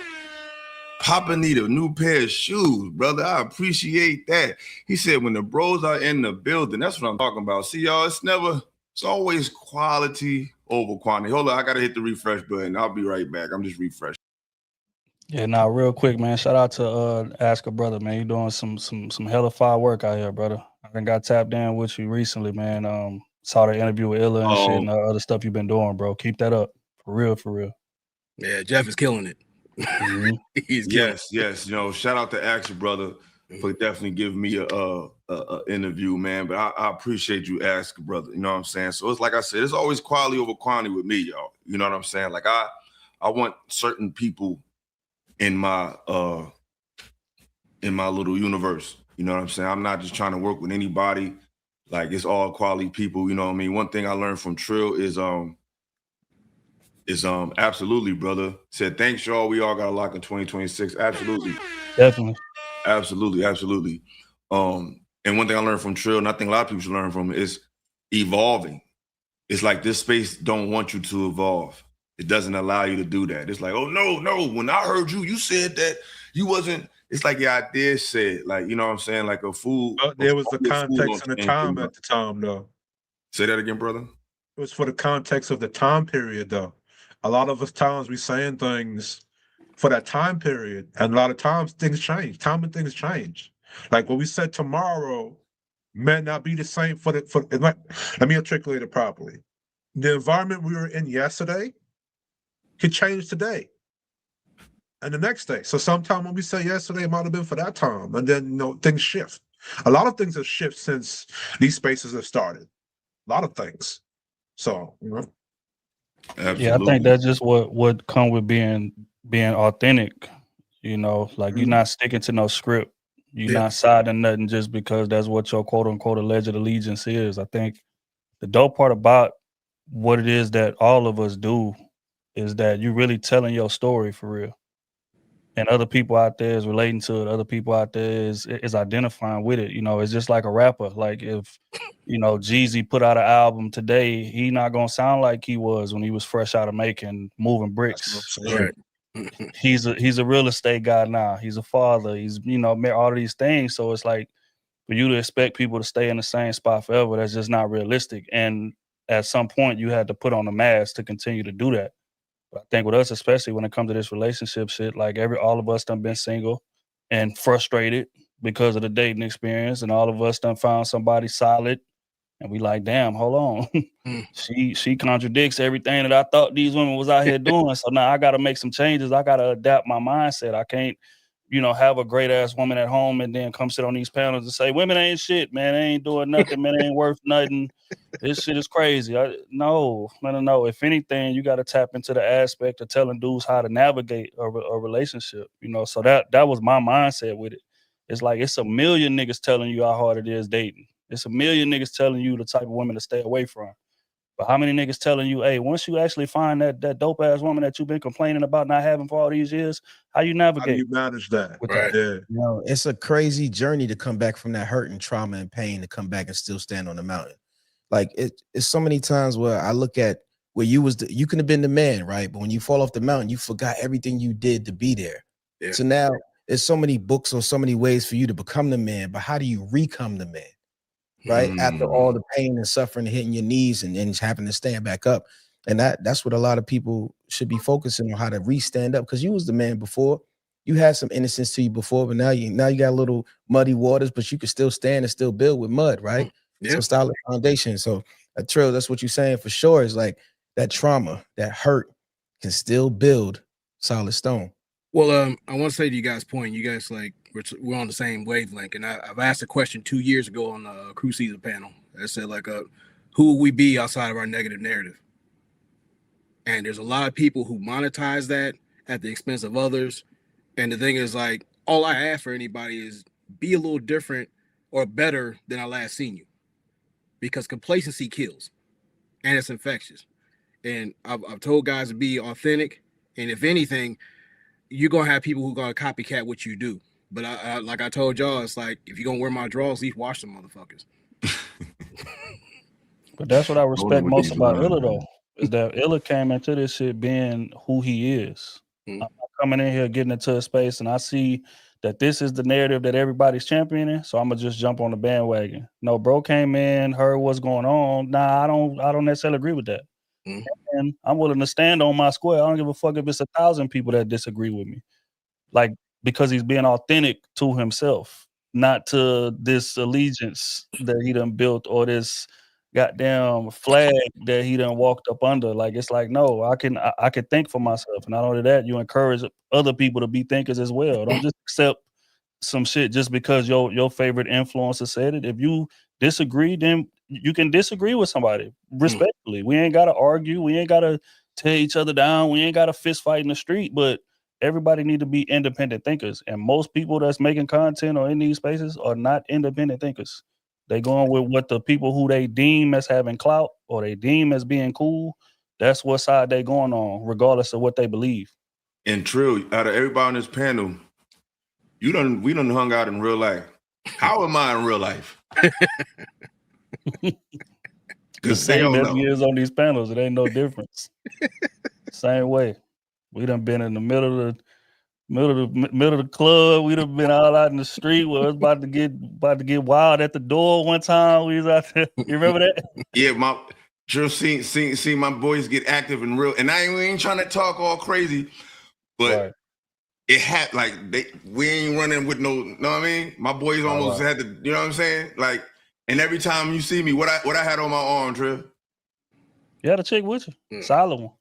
Papa need a new pair of shoes, brother. I appreciate that. He said when the bros are in the building, that's what I'm talking about. See, y'all, it's always quality over quantity. Hold on, I gotta hit the refresh button. I'll be right back. I'm just refreshing. Yeah, now real quick, man. Shout out to Ask a Brother, man. You doing some hella fire work out here, brother. I done got tapped in with you recently, man. Saw the interview with Illa and shit and other stuff you've been doing, bro. Keep that up. For real, for real. Yeah, Jeff is killing it. He's yes. You know, shout out to Ask Your Brother for definitely giving me a interview, man. But I appreciate you, Ask Your Brother. You know what I'm saying? So it's like I said, it's always quality over quantity with me, y'all. You know what I'm saying? Like I want certain people in my little universe. You know what I'm saying? I'm not just trying to work with anybody. Like, it's all quality people. You know what I mean? One thing I learned from Trill is absolutely, brother. Said thanks, y'all. We all got a lock in 2026. Absolutely, definitely, absolutely. And one thing I learned from Trill, and I think a lot of people should learn from, is evolving. It's like this space don't want you to evolve. It doesn't allow you to do that. It's like, oh no. When I heard you said that you wasn't. It's like, yeah, I did say it. Like, you know what I'm saying? Like a fool. But there was the context and the time at the time, though. Say that again, brother. It was for the context of the time period, though. A lot of us times we saying things for that time period, and a lot of times things change. Time and things change. Like what we said tomorrow may not be the same let me articulate it properly. The environment we were in yesterday could change today and the next day. So sometime when we say yesterday, it might have been for that time, and then things shift. A lot of things have shifted since these spaces have started. A lot of things. So, Absolutely. Yeah, I think that's just what come with being authentic. Like you're not sticking to no script. You're not siding nothing just because that's what your quote unquote alleged allegiance is. I think the dope part about what it is that all of us do is that you're really telling your story for real. And other people out there is relating to it. Other people out there is identifying with it. It's just like a rapper. Like if Jeezy put out an album today, he not gonna sound like he was when he was fresh out of making moving bricks. Right. He's a real estate guy now. He's a father. He's made all of these things. So it's like for you to expect people to stay in the same spot forever, that's just not realistic. And at some point, you had to put on a mask to continue to do that. But I think with us, especially when it comes to this relationship shit, like all of us done been single and frustrated because of the dating experience, and all of us done found somebody solid, and we like, damn, hold on, she contradicts everything that I thought these women was out here doing. So now I got to make some changes. I got to adapt my mindset. I can't, have a great ass woman at home and then come sit on these panels and say women ain't shit, man. They ain't doing nothing, man. They ain't worth nothing. This shit is crazy. No. If anything, you got to tap into the aspect of telling dudes how to navigate a relationship. So that was my mindset with it. It's like it's a million niggas telling you how hard it is dating. It's a million niggas telling you the type of women to stay away from. But how many niggas telling you, hey, once you actually find that dope ass woman that you've been complaining about not having for all these years, how you navigate? How do you manage that? Right. Yeah. It's a crazy journey to come back from that hurt and trauma and pain to come back and still stand on the mountain. Like it's so many times where I look at where you could have been the man, right? But when you fall off the mountain, you forgot everything you did to be there. Yeah. So now there's so many books or so many ways for you to become the man, but how do you become the man? Right? After all the pain and suffering, hitting your knees and having to stand back up. And that's what a lot of people should be focusing on, how to re-stand up. Because you was the man before. You had some innocence to you before, but now you got a little muddy waters, but you can still stand and still build with mud, right? Yeah. So solid foundation. So Trill, that's what you're saying for sure, is like that trauma, that hurt can still build solid stone. Well, I want to say to you guys' point, you guys like we're on the same wavelength, and I've asked a question 2 years ago on the crew season panel. I said like, who would we be outside of our negative narrative? And there's a lot of people who monetize that at the expense of others. And the thing is, like, all I ask for anybody is be a little different or better than I last seen you, because complacency kills, and it's infectious. And I've told guys to be authentic, and if anything, you're gonna have people who are gonna copycat what you do. But I like I told y'all, it's like if you're gonna wear my drawers, at least wash them motherfuckers. But that's what I respect most about Illa though, is that Illa came into this shit being who he is. I'm not coming in here getting into a space and I see that this is the narrative that everybody's championing, so I'm gonna just jump on the bandwagon. No, bro came in, heard what's going on. Nah, I don't necessarily agree with that. And I'm willing to stand on my square. I don't give a fuck if it's 1,000 people that disagree with me. Like, because he's being authentic to himself, not to this allegiance that he done built or this goddamn flag that he done walked up under. Like, it's like, no, I can think for myself. And not only that, you encourage other people to be thinkers as well. Don't just accept some shit just because your favorite influencer said it. If you disagree, then you can disagree with somebody respectfully. We ain't gotta argue. We ain't gotta tear each other down. We ain't gotta fist fight in the street, but everybody need to be independent thinkers. And most people that's making content or in these spaces are not independent thinkers. They going with what the people who they deem as having clout or they deem as being cool. That's what side they going on, regardless of what they believe. And Trill, out of everybody on this panel, we done hung out in real life. How am I in real life? The same as he is on these panels. It ain't no difference. Same way. We done been in the middle of Middle of the club, we'd have been all out in the street where it was about to get wild at the door one time. We was out there. You remember that? Yeah, my Drill seen my boys get active and real, and we ain't trying to talk all crazy, but it had like we ain't running with no, know what I mean? My boys almost had to, you know what I'm saying? Like, and every time you see me, what I had on my arm, Drill? You had a chick with you, solid one.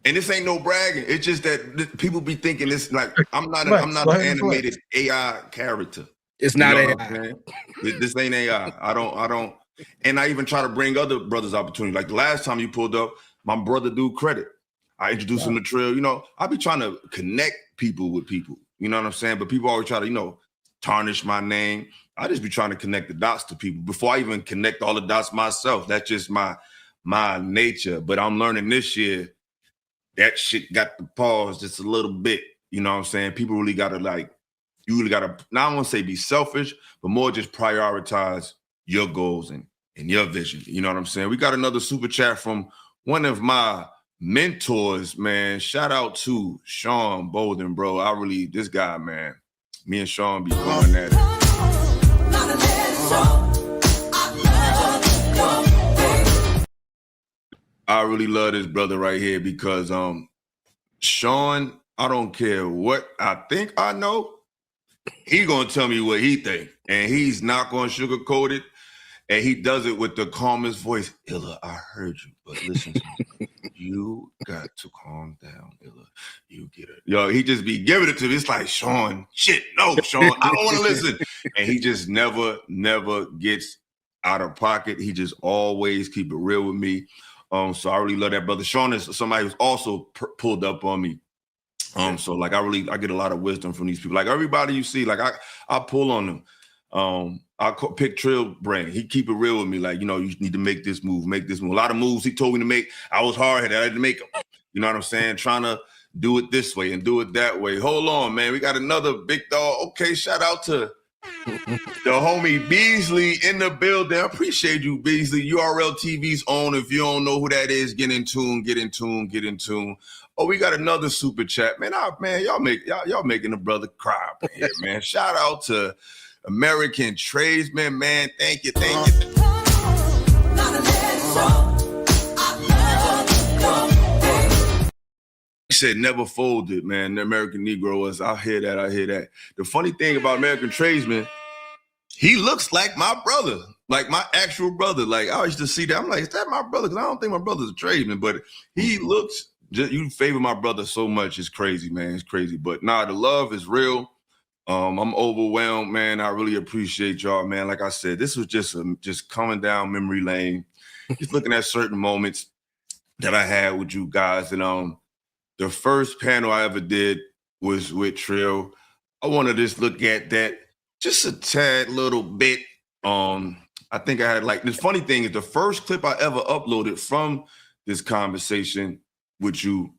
And this ain't no bragging. It's just that people be thinking this like I'm not an animated AI character. It's not AI. This ain't AI. I don't. And I even try to bring other brothers opportunity. Like the last time you pulled up, my brother do credit. I introduced him to Trill. You know, I be trying to connect people with people. You know what I'm saying? But people always try to, tarnish my name. I just be trying to connect the dots to people before I even connect all the dots myself. That's just my nature. But I'm learning this year that shit got to pause just a little bit. You know what I'm saying? People really gotta you really gotta, now I don't want to say be selfish, but more just prioritize your goals and your vision. You know what I'm saying? We got another super chat from one of my mentors, man. Shout out to Sean Bolden, bro. This guy, man, me and Sean be going at it. I really love this brother right here because Sean, I don't care what I think I know, he gonna tell me what he think, and he's not gonna sugarcoat it, and he does it with the calmest voice. Illa, I heard you, but listen to me. You got to calm down, Illa. You get it. Yo, he just be giving it to me. It's like, Sean, no, Sean, I don't want to listen. And he just never gets out of pocket. He just always keep it real with me. So I really love that brother. Sean is somebody who's also pulled up on me. So like I get a lot of wisdom from these people. Like everybody you see, like I pull on them. I pick Trill brain. He keep it real with me. Like, you need to make this move. A lot of moves he told me to make, I was hard-headed. I had to make them. You know what I'm saying? Trying to do it this way and do it that way. Hold on, man. We got another big dog. Okay, shout out to the homie Beasley in the building. I appreciate you, Beasley. URL TV's on. If you don't know who that is, get in tune. Oh, we got another super chat, man. Y'all making the brother cry up here, man. Shout out to American Tradesman, man. Thank you. He said never folded, man. The American Negro is. I hear that. The funny thing about American Tradesman, he looks like my brother, like my actual brother. Like I used to see that. I'm like, is that my brother? Because I don't think my brother's a tradesman, but he looks. You favor my brother so much. It's crazy, man. It's crazy. But nah, the love is real. I'm overwhelmed, man. I really appreciate y'all, man. Like I said, this was just coming down memory lane, just looking at certain moments that I had with you guys. And the first panel I ever did was with Trill. I want to just look at that just a tad little bit. I think I had the funny thing is the first clip I ever uploaded from this conversation with you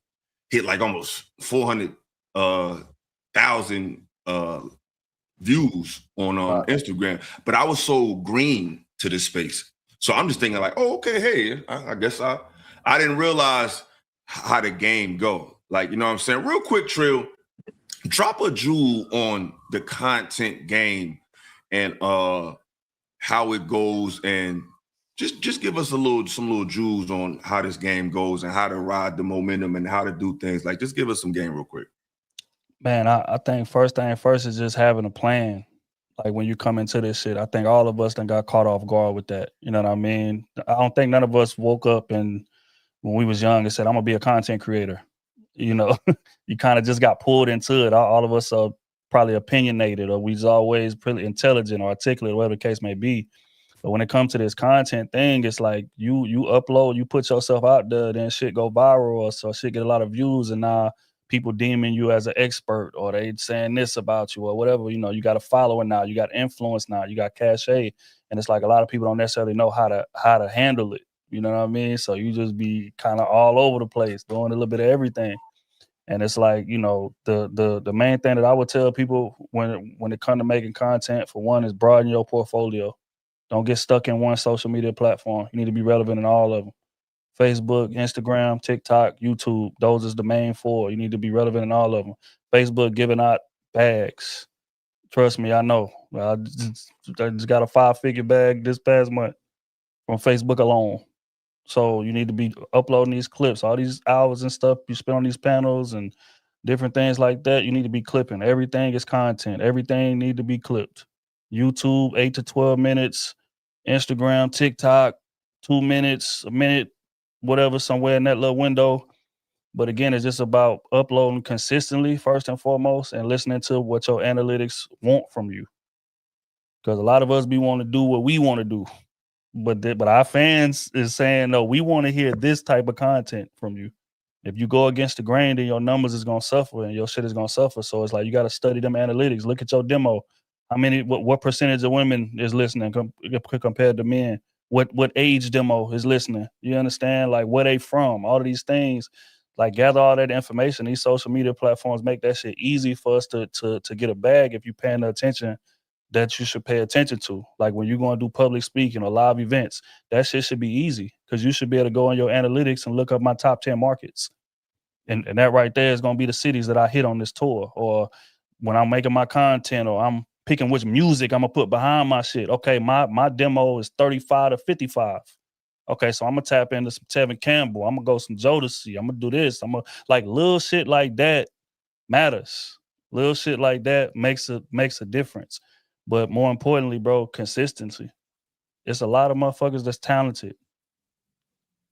hit almost 400,000 views on Instagram, but I was so green to this space. So I'm just thinking oh, okay, hey, I guess I didn't realize how the game go. You know what I'm saying? Real quick, Trill, drop a jewel on the content game and how it goes, and just give us some little jewels on how this game goes and how to ride the momentum and how to do things. Just give us some game real quick. Man, I think first thing first is just having a plan. When you come into this shit, I think all of us done got caught off guard with that. You know what I mean? I don't think none of us woke up and when we was young and said, I'm gonna be a content creator. You kind of just got pulled into it. All of us are probably opinionated, or we's always pretty intelligent or articulate, whatever the case may be. But when it comes to this content thing, it's you upload, you put yourself out there, then shit go viral, or so shit get a lot of views, and now people deeming you as an expert, or they saying this about you, or whatever. You got a follower now, you got influence now, you got cachet, and it's a lot of people don't necessarily know how to handle it. You know what I mean? So you just be kind of all over the place, doing a little bit of everything. And it's the main thing that I would tell people when it comes to making content, for one, is broaden your portfolio. Don't get stuck in one social media platform. You need to be relevant in all of them. Facebook, Instagram, TikTok, YouTube. Those is the main four. You need to be relevant in all of them. Facebook giving out bags. Trust me, I know. I just got a 5-figure bag this past month from Facebook alone. So you need to be uploading these clips, all these hours and stuff you spend on these panels and different things like that. You need to be clipping. Everything is content. Everything need to be clipped. YouTube, 8 to 12 minutes. Instagram, TikTok, 2 minutes, a minute, whatever, somewhere in that little window. But again, it's just about uploading consistently, first and foremost, and listening to what your analytics want from you. Because a lot of us be wanting to do what we want to do. But our fans is saying, no, we want to hear this type of content from you. If you go against the grain, then your numbers is going to suffer and your shit is going to suffer. So it's like you got to study them analytics. Look at your demo. How many, what percentage of women is listening compared to men? What age demo is listening? You understand? Like where they from? All of these things. Like gather all that information. These social media platforms make that shit easy for us to get a bag if you paying the attention that you should pay attention to. Like when you're going to do public speaking or live events, that shit should be easy because you should be able to go in your analytics and look up my top 10 markets. And that right there is going to be the cities that I hit on this tour. Or when I'm making my content or I'm picking which music I'm going to put behind my shit. Okay, my demo is 35 to 55. Okay, so I'm going to tap into some Tevin Campbell. I'm going to go some Jodeci. I'm going to do this. I'm going to like little shit like that matters. Little shit like that makes a difference. But more importantly, bro, consistency. It's a lot of motherfuckers that's talented.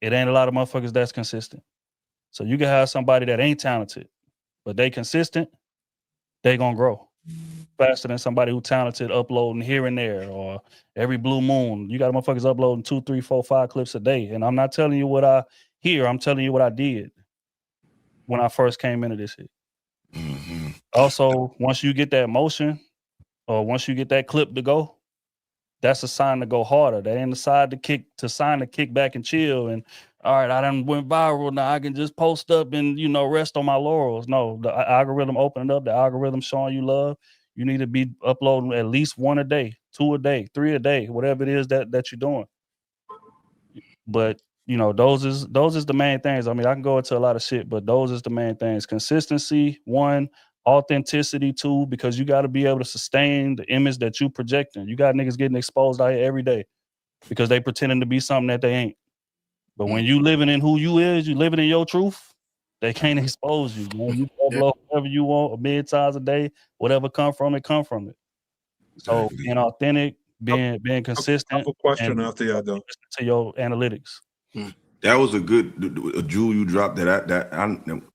It ain't a lot of motherfuckers that's consistent. So you can have somebody that ain't talented, but they consistent, they gonna grow faster than somebody who talented uploading here and there or every blue moon. You got motherfuckers uploading 2, 3, 4, 5 clips a day. And I'm not telling you what I hear. I'm telling you what I did when I first came into this shit. Mm-hmm. Also, once you get that motion or once you get that clip to go, that's a sign to go harder. That ain't a sign to kick back and chill. And all right, I done went viral. Now I can just post up and rest on my laurels. No, the algorithm opening up, the algorithm showing you love. You need to be uploading at least 1 a day, 2 a day, 3 a day, whatever it is that you're doing. But those is the main things. I mean, I can go into a lot of shit, but those is the main things. Consistency, 1. Authenticity, 2, because you got to be able to sustain the image that you projecting. You got niggas getting exposed out here every day because they pretending to be something that they ain't. But when you living in who you is, you living in your truth, they can't expose you. Man. You can upload whatever you want, 1,000,000 times a day, whatever come from it. So being authentic, being consistent. I have a question after y'all done. To your analytics. That was a jewel you dropped that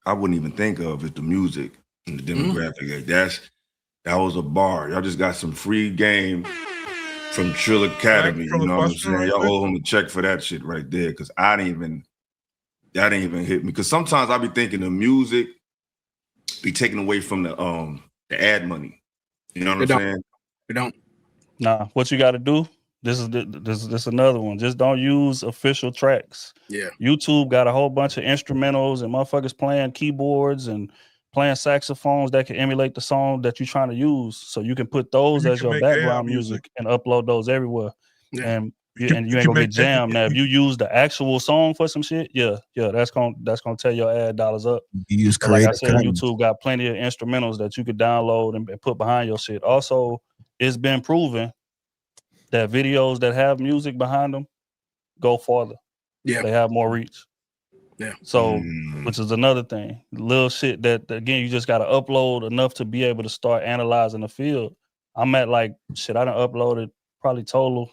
I wouldn't even think of is the music and the demographic. Like that was a bar. Y'all just got some free game from Trill Academy. You know what I'm saying? Y'all owe him a check for that shit right there because that didn't even hit me. Because sometimes I be thinking the music be taken away from the ad money. You know what I'm saying? We don't. Nah, what you got to do? This is another one. Just don't use official tracks. Yeah. YouTube got a whole bunch of instrumentals and motherfuckers playing keyboards and playing saxophones that can emulate the song that you're trying to use. So you can put those as your background music and upload those everywhere. Yeah. And you ain't gonna get jammed. Now, if you use the actual song for some shit, yeah, that's gonna tear your ad dollars up. You use like I said, YouTube got plenty of instrumentals that you could download and put behind your shit. Also, it's been proven that videos that have music behind them go farther. Yeah. They have more reach. Yeah. So, which is another thing. Little shit that again, you just got to upload enough to be able to start analyzing the field. I'm at I done uploaded probably total,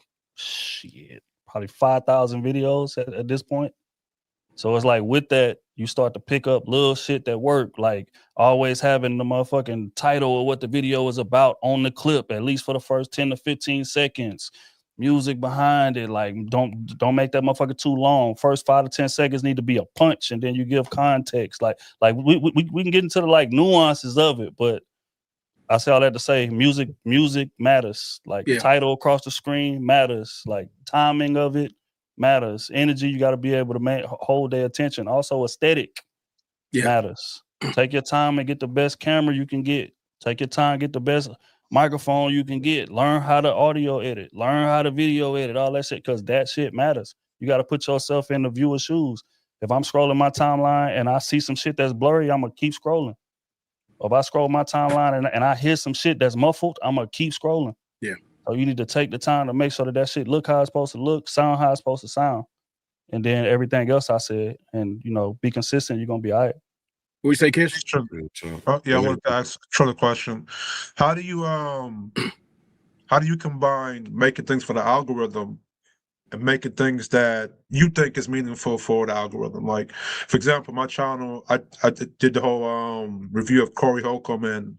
probably 5,000 videos at this point. So it's like with that, you start to pick up little shit that work, like always having the motherfucking title of what the video is about on the clip, at least for the first 10 to 15 seconds. Music behind it, like don't make that motherfucker too long. First 5 to 10 seconds need to be a punch, and then you give context. Like we can get into the nuances of it, but I say all that to say music matters. Like title across the screen matters. Like timing of it matters. Energy, you got to be able to hold their attention. Also, aesthetic matters. Take your time and get the best camera you can get. Take your time, get the best microphone you can get. Learn how to audio edit. Learn how to video edit. All that shit, because that shit matters. You got to put yourself in the viewer's shoes. If I'm scrolling my timeline and I see some shit that's blurry, I'm gonna keep scrolling. Or if I scroll my timeline and I hear some shit that's muffled, I'm gonna keep scrolling. Yeah. So you need to take the time to make sure that shit look how it's supposed to look, sound how it's supposed to sound, and then everything else I said, and be consistent. You're gonna be all right. What you say, Kish? I wanted to ask Trill a question. How do you combine making things for the algorithm and making things that you think is meaningful for the algorithm? Like, for example, my channel, I did the whole review of Corey Holcomb and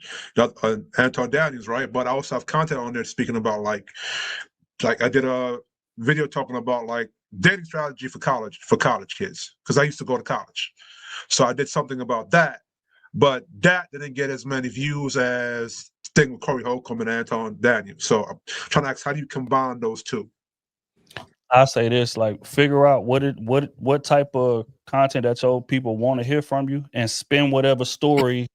Anton Daniels, right? But I also have content on there speaking about like I did a video talking about like dating strategy for college kids, because I used to go to college. So I did something about that, but that didn't get as many views as the thing with Corey Holcomb and Anton Daniels. So I'm trying to ask, how do you combine those two? I say this, like, figure out what type of content that your people want to hear from you, and spin whatever story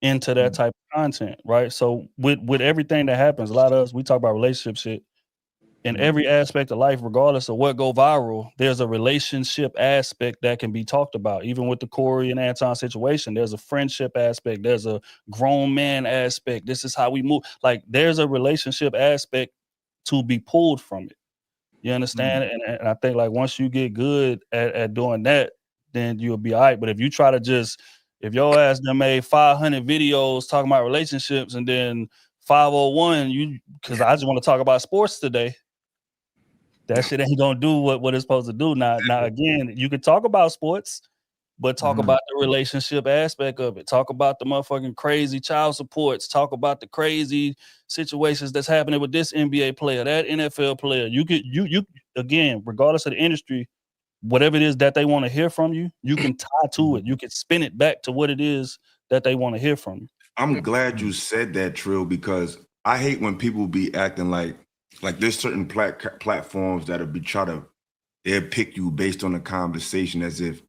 into that type of content, right? So with everything that happens, a lot of us, we talk about relationship shit. In every aspect of life, regardless of what go viral, there's a relationship aspect that can be talked about. Even with the Corey and Anton situation, there's a friendship aspect, there's a grown man aspect. This is how we move. Like, there's a relationship aspect to be pulled from it. You understand? And I think, like, once you get good at doing that, then you'll be all right. But if you try to if your ass done made 500 videos talking about relationships and then 501, because I just want to talk about sports today, that shit ain't gonna do what it's supposed to do. Now again, you can talk about sports, but talk about the relationship aspect of it. Talk about the motherfucking crazy child supports. Talk about the crazy situations that's happening with this NBA player, that NFL player. You again, regardless of the industry, whatever it is that they want to hear from you, you can tie to it. You can spin it back to what it is that they want to hear from you. I'm glad you said that, Trill, because I hate when people be acting like there's certain platforms that'll they'll pick you based on the conversation as if,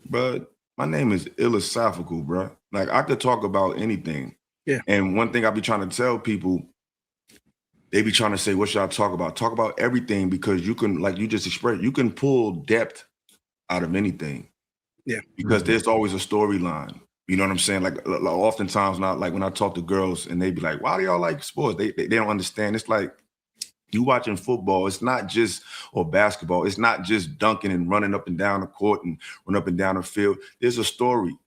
but my name is philosophical, bro. Like, I could talk about anything. Yeah. And one thing I be trying to tell people, they be trying to say, what should I talk about? Talk about everything, because you can, like you just expressed, you can pull depth out of anything. Yeah. Because there's always a storyline. You know what I'm saying? Like oftentimes, not like when I talk to girls and they be like, why do y'all like sports? They don't understand. It's like, you watching football, it's not just, or basketball, it's not just dunking and running up and down the court and running up and down the field. There's a story.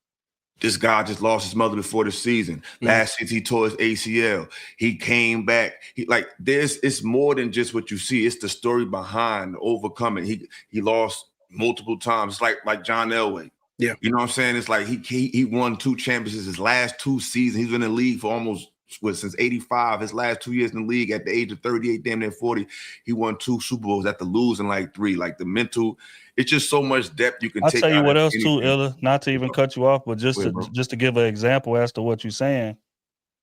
This guy just lost his mother before the season. Last season, he tore his ACL. He came back. It's more than just what you see. It's the story behind overcoming. He lost multiple times. It's like John Elway. Yeah. You know what I'm saying? It's like he won 2 championships his last 2 seasons. He's been in the league for almost since 85, his last 2 years in the league at the age of 38, damn near 40, he won 2 Super Bowls after losing like 3. Like, the mental, it's just so much depth you can take. I'll tell you what else anything. too, Illa, not to even cut you off, but just to give an example as to what you're saying.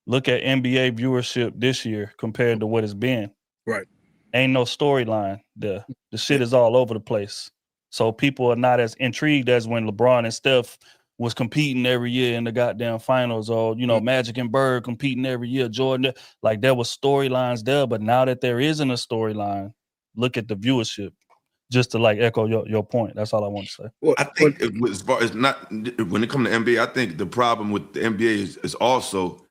Look at NBA viewership this year compared to what it's been. Right. Ain't no storyline. The shit is all over the place. So people are not as intrigued as when LeBron and Steph was competing every year in the goddamn finals, or Magic and Bird competing every year, Jordan. Like, there was storylines there, but now that there isn't a storyline, look at the viewership. Just to like echo your point. That's all I want to say. Well, I think as far as not when it comes to NBA, I think the problem with the NBA is also,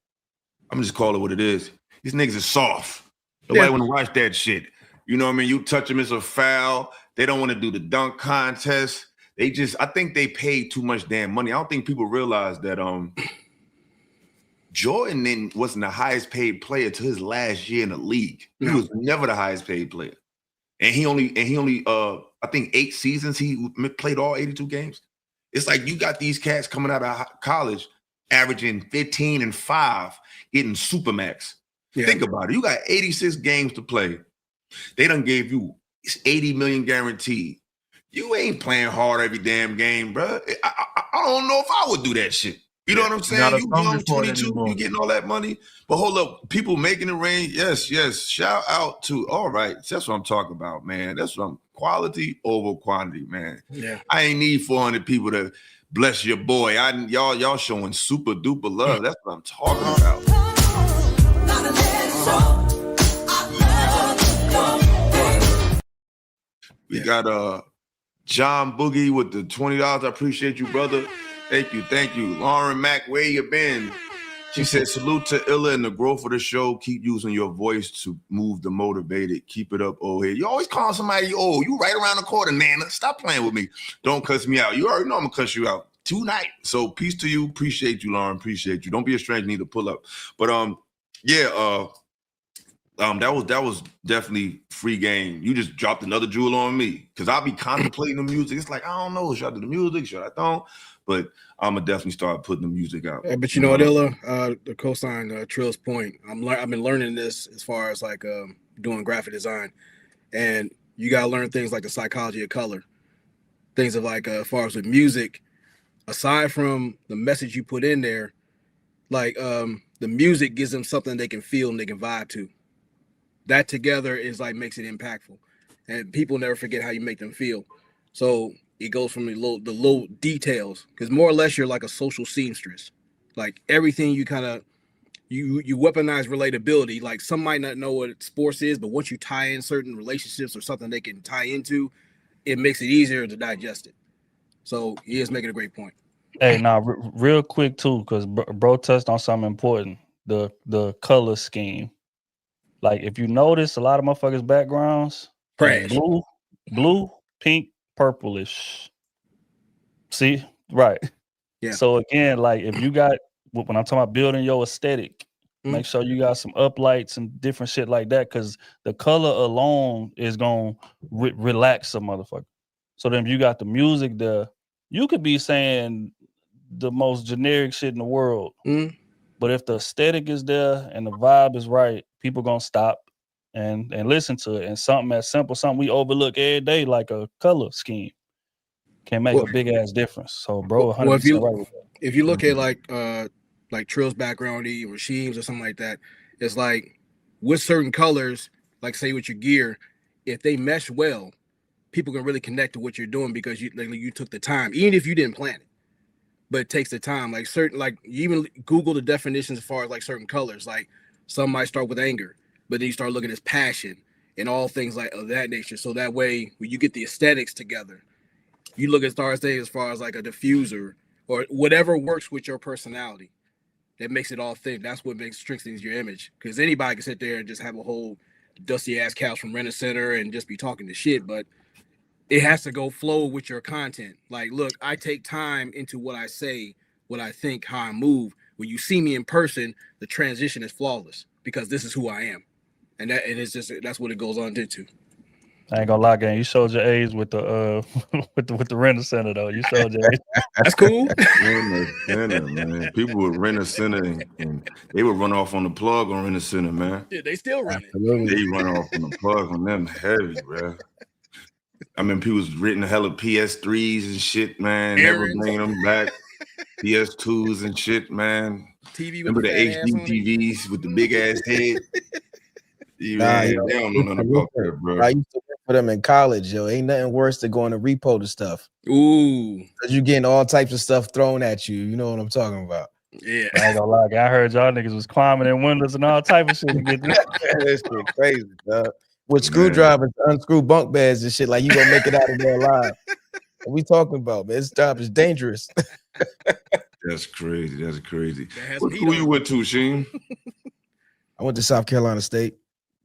I'm just call it what it is. These niggas are soft. Nobody want to watch that shit. You know what I mean? You touch them, it's a foul. They don't want to do the dunk contest. I think they paid too much damn money. I don't think people realize that Jordan wasn't the highest paid player to his last year in the league. He was never the highest paid player. And he only I think 8 seasons he played all 82 games. It's like you got these cats coming out of college averaging 15 and 5, getting supermax. Yeah. Think about it. You got 86 games to play. They done gave you 80 million guaranteed. You ain't playing hard every damn game, bro. I don't know if I would do that shit. You know what I'm saying? You young, 22, you getting all that money. But hold up, people making it rain. Yes. Shout out to, all right. That's what I'm talking about, man. That's what I'm, quality over quantity, man. Yeah. I ain't need 400 people to bless your boy. Y'all showing super duper love. That's what I'm talking about. We got John Boogie with the $20. I appreciate you, brother. Thank you. Lauren Mack, where you been? She said, salute to Illa and the growth of the show. Keep using your voice to move the motivated. Keep it up, old head. You always call somebody, oh, you right around the corner, Nana. Stop playing with me. Don't cuss me out. You already know I'm going to cuss you out tonight. So peace to you. Appreciate you, Lauren. Appreciate you. Don't be a stranger. Need to pull up. But that was definitely free game. You just dropped another jewel on me because I'll be contemplating the music. It's like, I don't know. Should I do the music? Should I don't? But I'm gonna definitely start putting the music out. But you know what, Illa, the cosign Trill's point. I've been learning this as far as like doing graphic design, and you gotta learn things like the psychology of color, things of like as far as with music. Aside from the message you put in there, like the music gives them something they can feel and they can vibe to. That together is like makes it impactful, and people never forget how you make them feel. So it goes from the low details, because more or less you're like a social seamstress. Like everything you kind of you weaponize relatability. Like some might not know what sports is, but once you tie in certain relationships or something they can tie into, it makes it easier to digest it. So he is making a great point. Hey, now real quick too, because bro touched on something important: the color scheme. Like if you notice, a lot of motherfuckers' backgrounds blue, pink, purplish. See, right? Yeah. So again, like if you got, when I'm talking about building your aesthetic, make sure you got some uplights and different shit like that, because the color alone is gonna relax a motherfucker. So then if you got the music there, you could be saying the most generic shit in the world, but if the aesthetic is there and the vibe is right, people gonna stop and listen to it. And something as simple, something we overlook every day, like a color scheme, can make a big ass difference. So, bro, 100% right with that. If you look at like Trill's background, Rasheem's or something like that, it's like with certain colors, like say with your gear, if they mesh well, people can really connect to what you're doing because you took the time, even if you didn't plan it. But it takes the time. Like you even Google the definitions as far as like certain colors. Like some might start with anger, but then you start looking at passion and all things like of that nature. So that way, when you get the aesthetics together, you look at stars as far as like a diffuser or whatever works with your personality. That makes it all thin. That's what strengthens your image. Because anybody can sit there and just have a whole dusty ass couch from Rent a Center and just be talking to shit, but it has to go flow with your content. Like, look, I take time into what I say, what I think, how I move. When you see me in person, the transition is flawless because this is who I am, and that's what it goes on into. I ain't gonna lie, gang. You showed your age with the with the Rent a Center though. You showed your age. That's cool. Rent a Center, man. People would Rent a Center and they would run off on the plug on Rent a Center, man. Yeah, they still run it. They run off on the plug on them heavy, bro. I mean, people's written a hell of PS3s and shit, man. Never bringing them back. PS2s and shit, man. Remember the HD TVs with the big ass head? They don't know nothing about that, bro. I used to work for them in college, yo. Ain't nothing worse than going to repo to stuff. Ooh. Because you're getting all types of stuff thrown at you. You know what I'm talking about. Yeah. I ain't gonna lie, I heard y'all niggas was climbing in windows and all type of shit to get this. That shit crazy, dog. With screwdrivers, unscrew bunk beds and shit, like you gonna make it out of there alive. What we talking about, man? This job is dangerous. That's crazy. That's crazy. What school you went to, Sheen? I went to South Carolina State,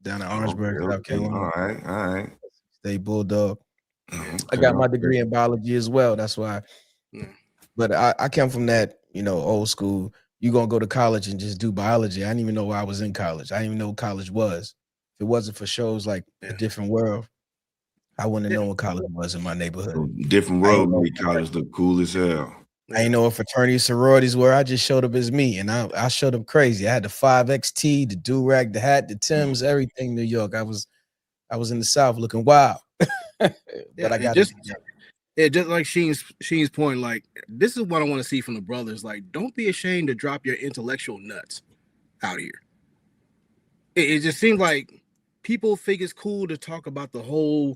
down in Orangeburg, South Carolina. All right. State Bulldog. I got my degree in biology as well. That's why. But I come from that, old school. You gonna go to college and just do biology. I didn't even know why I was in college. I didn't even know what college was. If it wasn't for shows like A Different World, I wouldn't have known what college was in my neighborhood. Different World made college look cool as hell. I ain't know what fraternities, sororities were. I just showed up as me, and I showed up crazy. I had the 5XT, the do-rag, the hat, the Timbs, everything. New York. I was in the South looking wild. But I got just like Sheen's point. Like, this is what I want to see from the brothers. Like, don't be ashamed to drop your intellectual nuts out here. It just seems like people think it's cool to talk about the whole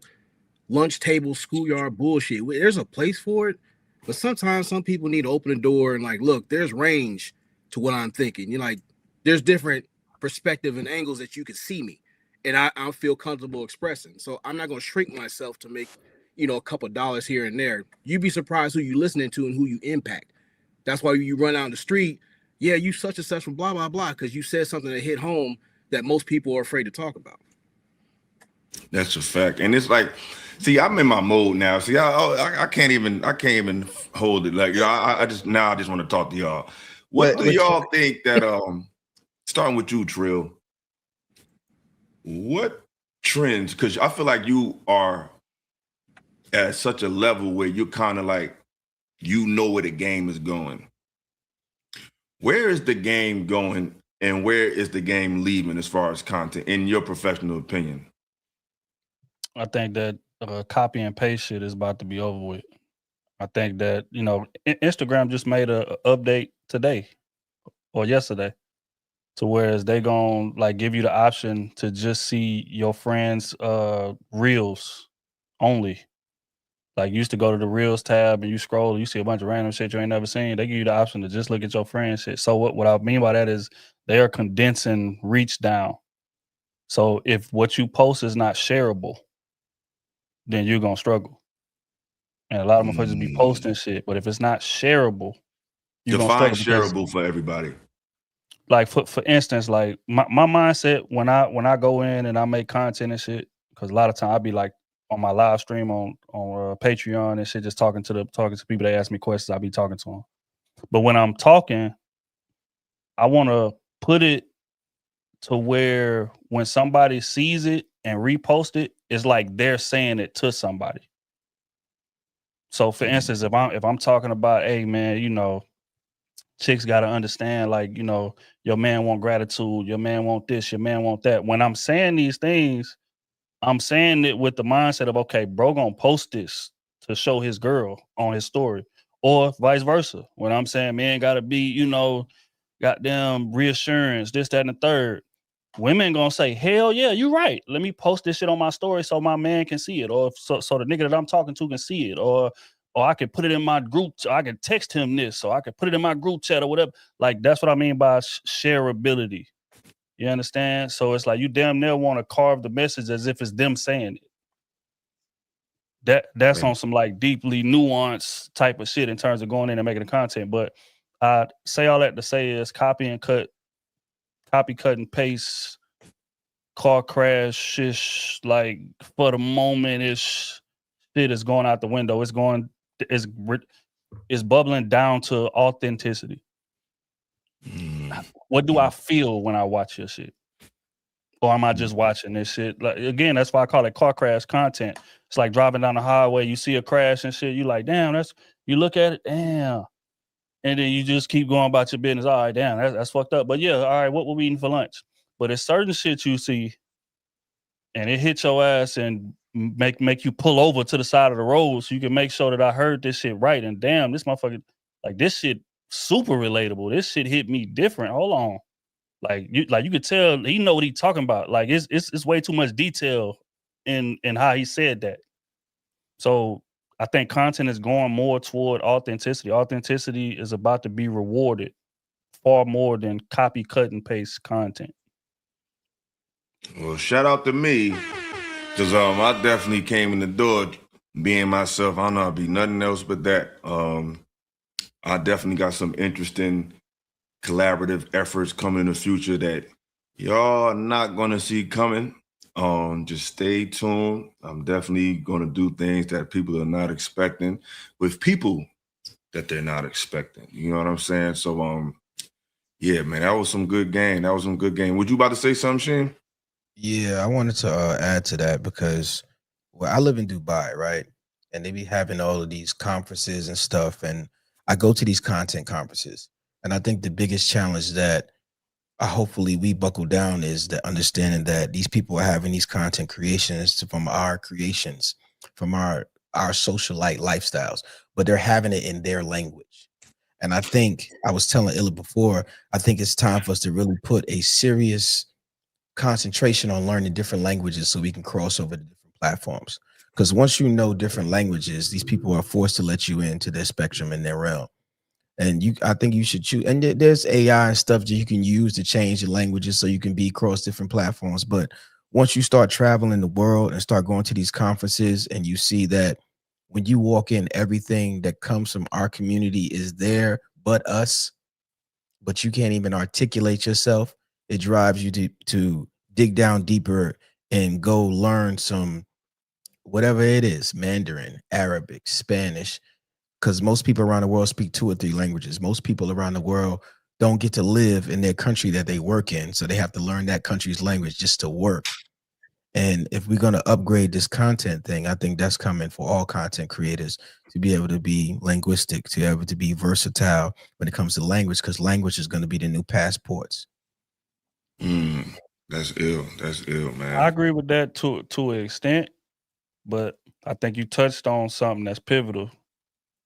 lunch table schoolyard bullshit. There's a place for it, but sometimes some people need to open the door and like, look, there's range to what I'm thinking. There's different perspective and angles that you can see me, and I feel comfortable expressing. So I'm not gonna shrink myself to make, a couple dollars here and there. You'd be surprised who you listening to and who you impact. That's why you run out in the street. Yeah, you such and such from blah blah blah because you said something that hit home that most people are afraid to talk about. That's a fact, and it's like, see, I'm in my mode now. See, I can't even hold it. Like, I just want to talk to y'all. What do y'all think that starting with you, Trill? What trends? Because I feel like you are at such a level where you're kind of like, where the game is going. Where is the game going, and where is the game leaving as far as content, in your professional opinion? I think that copy and paste shit is about to be over with. I think that, Instagram just made a update today or yesterday to whereas they gonna like give you the option to just see your friends' reels only. Like, you used to go to the reels tab and you scroll, you see a bunch of random shit you ain't never seen. They give you the option to just look at your friends' shit. So what I mean by that is they are condensing reach down. So if what you post is not shareable, then you're gonna struggle. And a lot of motherfuckers be posting shit, but if it's not shareable, you're gonna struggle. Shareable for everybody. Like for instance, like my mindset when I go in and I make content and shit, because a lot of time I be like on my live stream on Patreon and shit, just talking to people that ask me questions. I be talking to them, but when I'm talking, I want to put it to where when somebody sees it and repost it, it's like they're saying it to somebody. So for instance, if I'm talking about, hey man, chicks got to understand, like, your man want gratitude, your man want this, your man want that. When I'm saying these things, I'm saying it with the mindset of, okay, bro gonna post this to show his girl on his story, or vice versa. When I'm saying man gotta be, goddamn reassurance, this, that, and the third. Women gonna say, hell yeah, you right. Let me post this shit on my story so my man can see it, or so the nigga that I'm talking to can see it, or I could put it in my group. I could text him this, so I could put it in my group chat or whatever. Like, that's what I mean by shareability. You understand? So it's like you damn near want to carve the message as if it's them saying it. That's on some like deeply nuanced type of shit in terms of going in and making the content. But I say all that to say is copy, cut and paste, car crash shish, like for the moment ish shit is going out the window. It's bubbling down to authenticity. What do I feel when I watch your shit? Or am I just watching this shit? Like, again, that's why I call it car crash content. It's like driving down the highway, you see a crash and shit, you like, damn, you look at it, damn. And then you just keep going about your business. All right, damn, that's fucked up. But yeah, all right, what were we eating for lunch? But it's certain shit you see and it hits your ass and make you pull over to the side of the road so you can make sure that I heard this shit right. And damn, this motherfucker, like, this shit super relatable. This shit hit me different. Hold on. Like you could tell he know what he's talking about. Like it's way too much detail in how he said that. So I think content is going more toward authenticity. Authenticity is about to be rewarded far more than copy, cut, and paste content. Well, shout out to me, because I definitely came in the door being myself. I don't know how to be nothing else but that. I definitely got some interesting collaborative efforts coming in the future that y'all are not going to see coming. Just stay tuned. I'm definitely going to do things that people are not expecting with people that they're not expecting. You know what I'm saying? So, yeah, man, that was some good game. Would you about to say something, Shane? Yeah, I wanted to add to that because I live in Dubai, right? And they be having all of these conferences and stuff. And I go to these content conferences. And I think the biggest challenge that hopefully we buckle down is the understanding that these people are having these content creations from our creations, from our socialite lifestyles, but they're having it in their language. And I think I was telling Illa before, I think it's time for us to really put a serious concentration on learning different languages so we can cross over to different platforms. Because once you know different languages, these people are forced to let you into their spectrum and their realm. And I think you should choose. And there's AI and stuff that you can use to change the languages so you can be across different platforms. But once you start traveling the world and start going to these conferences and you see that when you walk in, everything that comes from our community is there but us, but you can't even articulate yourself, it drives you to dig down deeper and go learn some, whatever it is, Mandarin, Arabic, Spanish, because most people around the world speak 2 or 3 languages. Most people around the world don't get to live in their country that they work in, so they have to learn that country's language just to work. And if we're going to upgrade this content thing, I think that's coming for all content creators to be able to be linguistic, to be able to be versatile when it comes to language, because language is going to be the new passports. That's ill. That's ill, man. I agree with that to an extent, but I think you touched on something that's pivotal.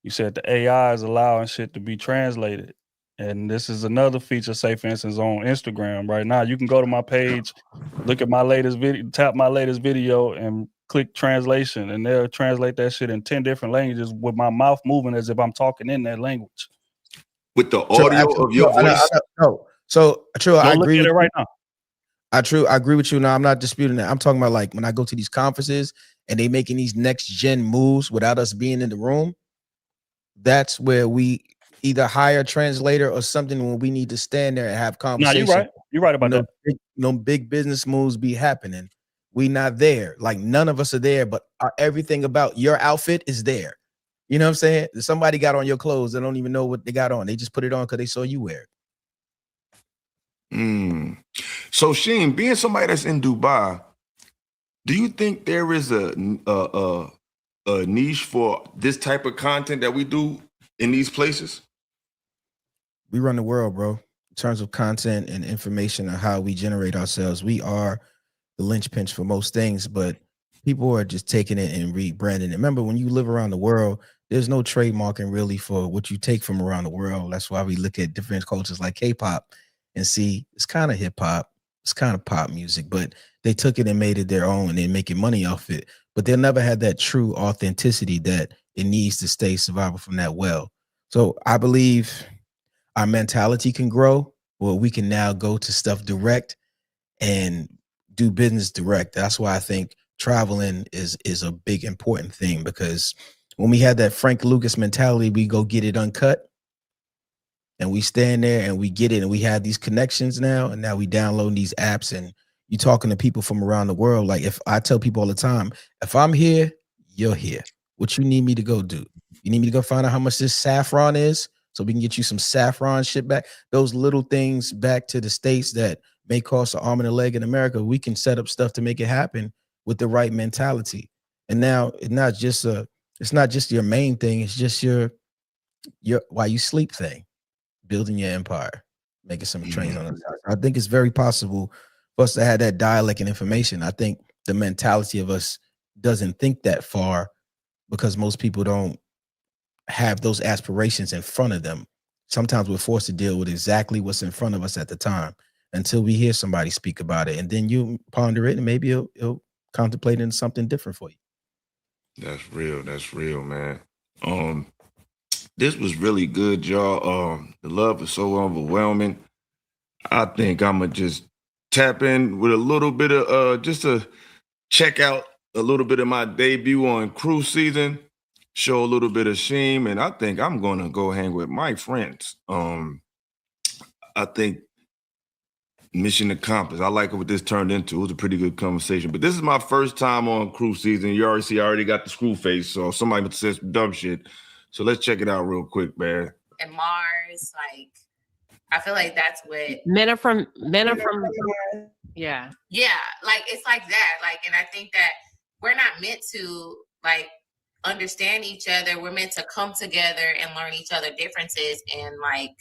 You said the AI is allowing shit to be translated. And this is another feature, say for instance, on Instagram right now. You can go to my page, look at my latest video, tap my latest video and click translation, and they'll translate that shit in 10 different languages with my mouth moving as if I'm talking in that language. With the audio of your voice? So true, I look agree at with it right you. now. I agree with you. Now, I'm not disputing that. I'm talking about like when I go to these conferences and they making these next gen moves without us being in the room. That's where we either hire a translator or something when we need to stand there and have conversation. No, you're right. You're right about that. Big business moves be happening. We not there. Like none of us are there, but everything about your outfit is there. You know what I'm saying? Somebody got on your clothes. They don't even know what they got on. They just put it on because they saw you wear it. So Sheen, being somebody that's in Dubai, do you think there is a niche for this type of content that we do in these places? We run the world, bro. In terms of content and information on how we generate ourselves, we are the linchpin for most things, but people are just taking it and rebranding it. Remember, when you live around the world, there's no trademarking really for what you take from around the world. That's why we look at different cultures like K-pop and see it's kind of hip-hop, it's kind of pop music, but they took it and made it their own and they're making money off it. But they'll never had that true authenticity that it needs to stay survival from that well. So I believe our mentality can grow, or we can now go to stuff direct and do business direct. That's why I think traveling is a big important thing, because when we had that Frank Lucas mentality, we go get it uncut and we stand there and we get it, and we have these connections now, and now we download these apps and you talking to people from around the world. Like if I tell people all the time, if I'm here, you're here. What you need me to go do? You need me to go find out how much this saffron is so we can get you some saffron shit back. Those little things back to the States that may cost an arm and a leg in America, we can set up stuff to make it happen with the right mentality. And now it's not just your main thing, it's just your while you sleep thing, building your empire, making some trains on the side. I think it's very possible for us to have that dialect and information. I think the mentality of us doesn't think that far because most people don't have those aspirations in front of them. Sometimes we're forced to deal with exactly what's in front of us at the time until we hear somebody speak about it, and then you ponder it and maybe it'll contemplate into something different for you. That's real. That's real, man. This was really good, y'all. The love is so overwhelming. I think I'm gonna just tap in with a little bit of just to check out a little bit of my debut on cruise season, show a little bit of shame, and I think I'm gonna go hang with my friends. I think mission accomplished. I like what this turned into. It was a pretty good conversation. But this is my first time on cruise season. You already see I already got the screw face, so somebody says some dumb shit. So let's check it out real quick, man. And Mars, like I feel like that's what men are from yeah. Yeah, like it's like that. Like, and I think that we're not meant to like understand each other. We're meant to come together and learn each other differences and like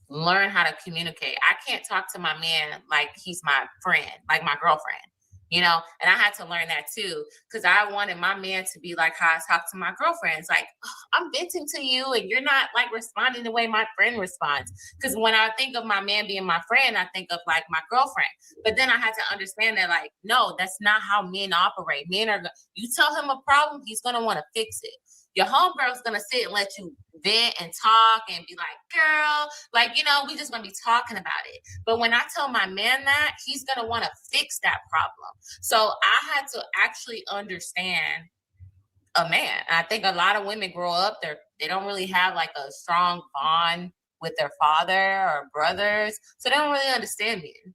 learn how to communicate. I can't talk to my man like he's my friend, like my girlfriend, you know? And I had to learn that too, because I wanted my man to be like how I talk to my girlfriends. Like, oh, I'm venting to you and you're not like responding the way my friend responds. Because when I think of my man being my friend, I think of like my girlfriend. But then I had to understand that like, no, that's not how men operate. Men are, you tell him a problem, he's going to want to fix it. Your homegirl's going to sit and let you vent and talk and be like, girl, like, you know, we just gonna be talking about it. But when I tell my man that, he's gonna want to fix that problem. So I had to actually understand a man. I think a lot of women grow up, they don't really have like a strong bond with their father or brothers, so they don't really understand men.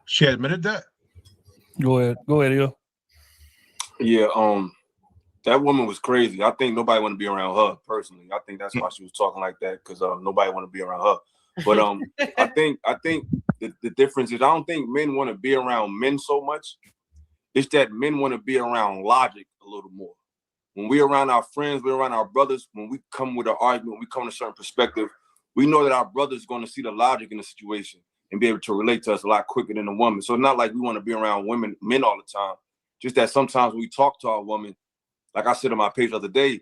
She admitted that. Go ahead, Yo. Yeah, that woman was crazy. I think nobody want to be around her personally. I think that's why she was talking like that, because nobody want to be around her. But I think the difference is I don't think men want to be around men so much. It's that men want to be around logic a little more. When we're around our friends, we're around our brothers, when we come with an argument, we come to a certain perspective, we know that our brother's going to see the logic in the situation and be able to relate to us a lot quicker than a woman. So it's not like we want to be around men all the time. Just that sometimes when we talk to our woman, like I said on my page the other day,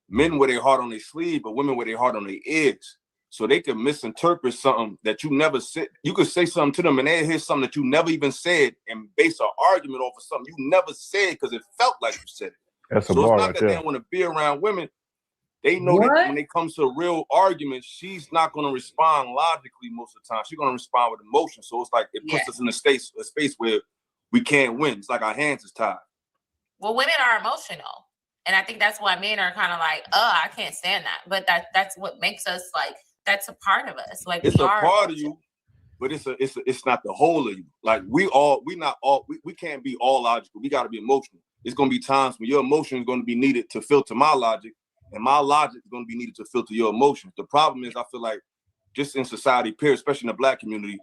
men wear their heart on their sleeve, but women wear their heart on their ears. So they can misinterpret something that you never said. You could say something to them and they hear something that you never even said and base an argument off of something you never said because it felt like you said it. That's a so bar it's not right that there. they don't want to be around women. They know that when it comes to a real argument, she's not going to respond logically most of the time. She's going to respond with emotion. So it's like it puts us in a space where we can't win. It's like our hands is tied. Well, women are emotional. And I think that's why men are kind of like, I can't stand that. But that's what makes us like, that's a part of us. Like it's a part of you, but it's not the whole of you. Like we can't be all logical. We got to be emotional. It's going to be times when your emotion is going to be needed to filter my logic, and my logic is going to be needed to filter your emotions. The problem is, I feel like just in society, period, especially in the Black community,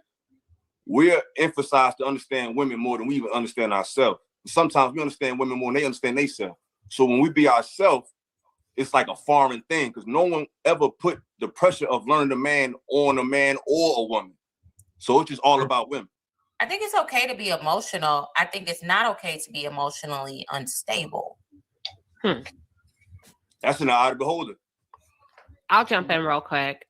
we're emphasized to understand women more than we even understand ourselves. Sometimes we understand women more than they understand themselves. So when we be ourselves, it's like a foreign thing because no one ever put the pressure of learning a man on a man or a woman. So it's just all about women. I think it's okay to be emotional. I think it's not okay to be emotionally unstable. That's an eye of the beholder. I'll jump in real quick.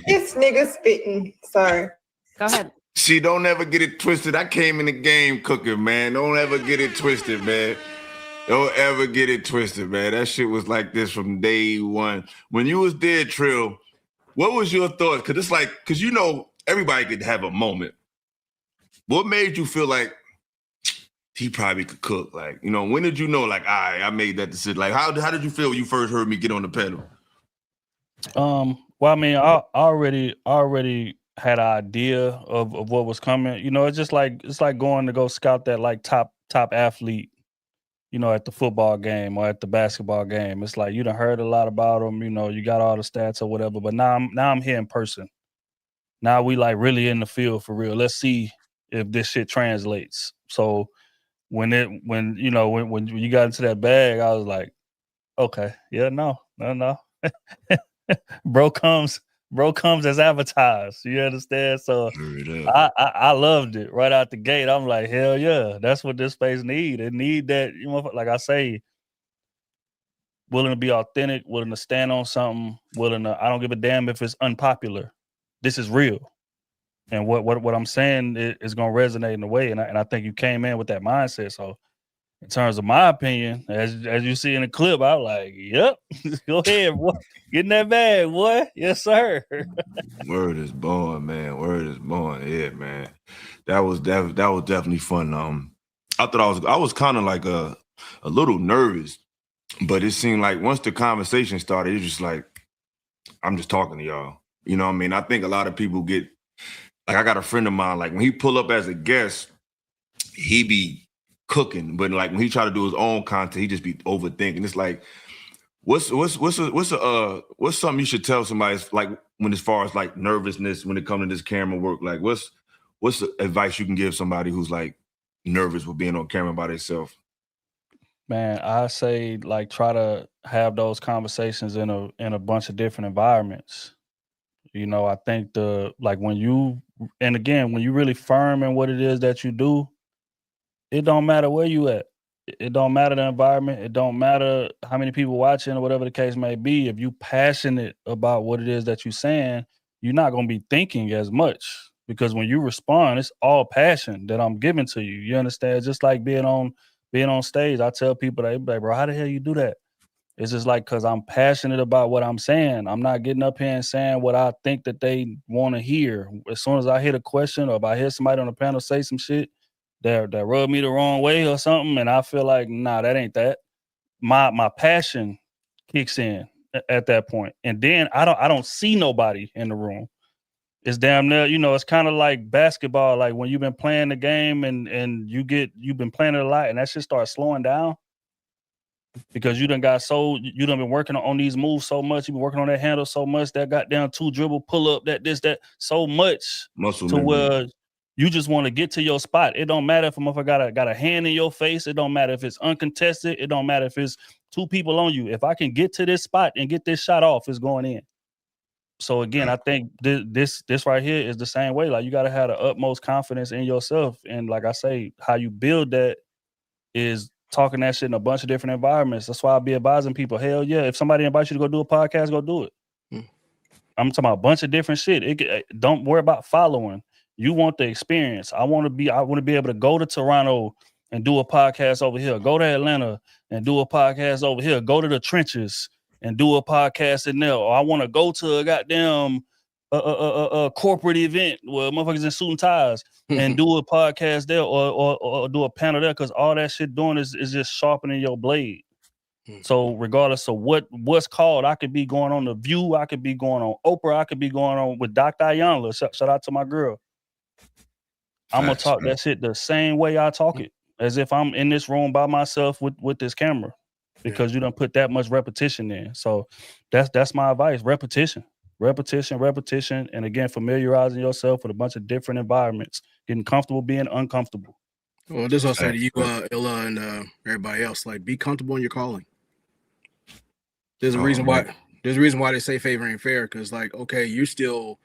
This nigga spitting. Sorry. Go ahead. See, don't ever get it twisted. I came in the game cooking, man. Don't ever get it twisted, man. Don't ever get it twisted, man. That shit was like this from day one. When you was there, Trill, what was your thoughts? Because you know, everybody could have a moment. What made you feel like he probably could cook? Like, you know, when did you know, like, I made that decision? Like, how did you feel when you first heard me get on the pedal? Well, I mean, I already had an idea of what was coming. You know, it's like going to go scout that like top athlete, you know, at the football game or at the basketball game. It's like you done heard a lot about them, you know, you got all the stats or whatever, but now I'm here in person. Now we like really in the field for real. Let's see if this shit translates. So when you got into that bag, I was like, okay, yeah, no. Bro comes as advertised. You understand? So I loved it right out the gate. I'm like, hell yeah, that's what this space need. It need that, you know, like I say, willing to be authentic, willing to stand on something, I don't give a damn if it's unpopular. This is real. And what I'm saying is gonna resonate in a way. And I think you came in with that mindset. So in terms of my opinion, as you see in the clip, I was like, yep, go ahead, boy. Get in that bag, boy. Yes, sir. Word is born, man. Word is born. Yeah, man. That was definitely fun. I thought I was kind of like a little nervous, but it seemed like once the conversation started, it's just like, I'm just talking to y'all. You know what I mean? I think a lot of people get, like, I got a friend of mine, like when he pull up as a guest, he be cooking, but like when he try to do his own content, he just be overthinking. It's like, what's something you should tell somebody, like when as far as like nervousness when it comes to this camera work? Like what's the advice you can give somebody who's like nervous with being on camera by themselves? Man, I say like try to have those conversations in a bunch of different environments. You know, I think when you really firm in what it is that you do, it don't matter where you at. It don't matter the environment. It don't matter how many people watching or whatever the case may be. If you passionate about what it is that you're saying, you're not going to be thinking as much, because when you respond, it's all passion that I'm giving to you. You understand? Just like being on stage, I tell people, they be like, bro, how the hell you do that? It's just like, because I'm passionate about what I'm saying. I'm not getting up here and saying what I think that they want to hear. As soon as I hit a question, or if I hear somebody on the panel say some shit that rub me the wrong way or something, and I feel like, nah, that ain't that. My passion kicks in at that point. And then I don't see nobody in the room. It's damn near, it's kind of like basketball. Like when you've been playing the game and you've been playing it a lot, and that shit starts slowing down because you done been working on these moves so much. You've been working on that handle so much, that goddamn 2 dribble pull up, that so much Muscle to memory. where you just want to get to your spot. It don't matter if a motherfucker got a hand in your face. It don't matter if it's uncontested. It don't matter if it's 2 people on you. If I can get to this spot and get this shot off, it's going in. So again, I think this right here is the same way. Like, you got to have the utmost confidence in yourself. And like I say, how you build that is talking that shit in a bunch of different environments. That's why I be advising people, hell yeah, if somebody invites you to go do a podcast, go do it. I'm talking about a bunch of different shit. Don't worry about following. You want the experience. I want to be able to go to Toronto and do a podcast over here. Go to Atlanta and do a podcast over here. Go to the trenches and do a podcast in there. Or I want to go to a goddamn corporate event where motherfuckers in suit and ties and do a podcast there, or do a panel there, because all that shit doing is just sharpening your blade. So regardless of what's called, I could be going on The View, I could be going on Oprah, I could be going on with Dr. Ayanla. Shout out to my girl. I'm gonna talk that shit the same way I talk it, as if I'm in this room by myself with this camera, because you done put that much repetition in. So that's my advice: repetition, and again, familiarizing yourself with a bunch of different environments, getting comfortable being uncomfortable. Well, this I'll say to you, Illa, and everybody else: like, be comfortable in your calling. There's a reason why. There's a reason why they say favor ain't fair, because, like, okay, you're still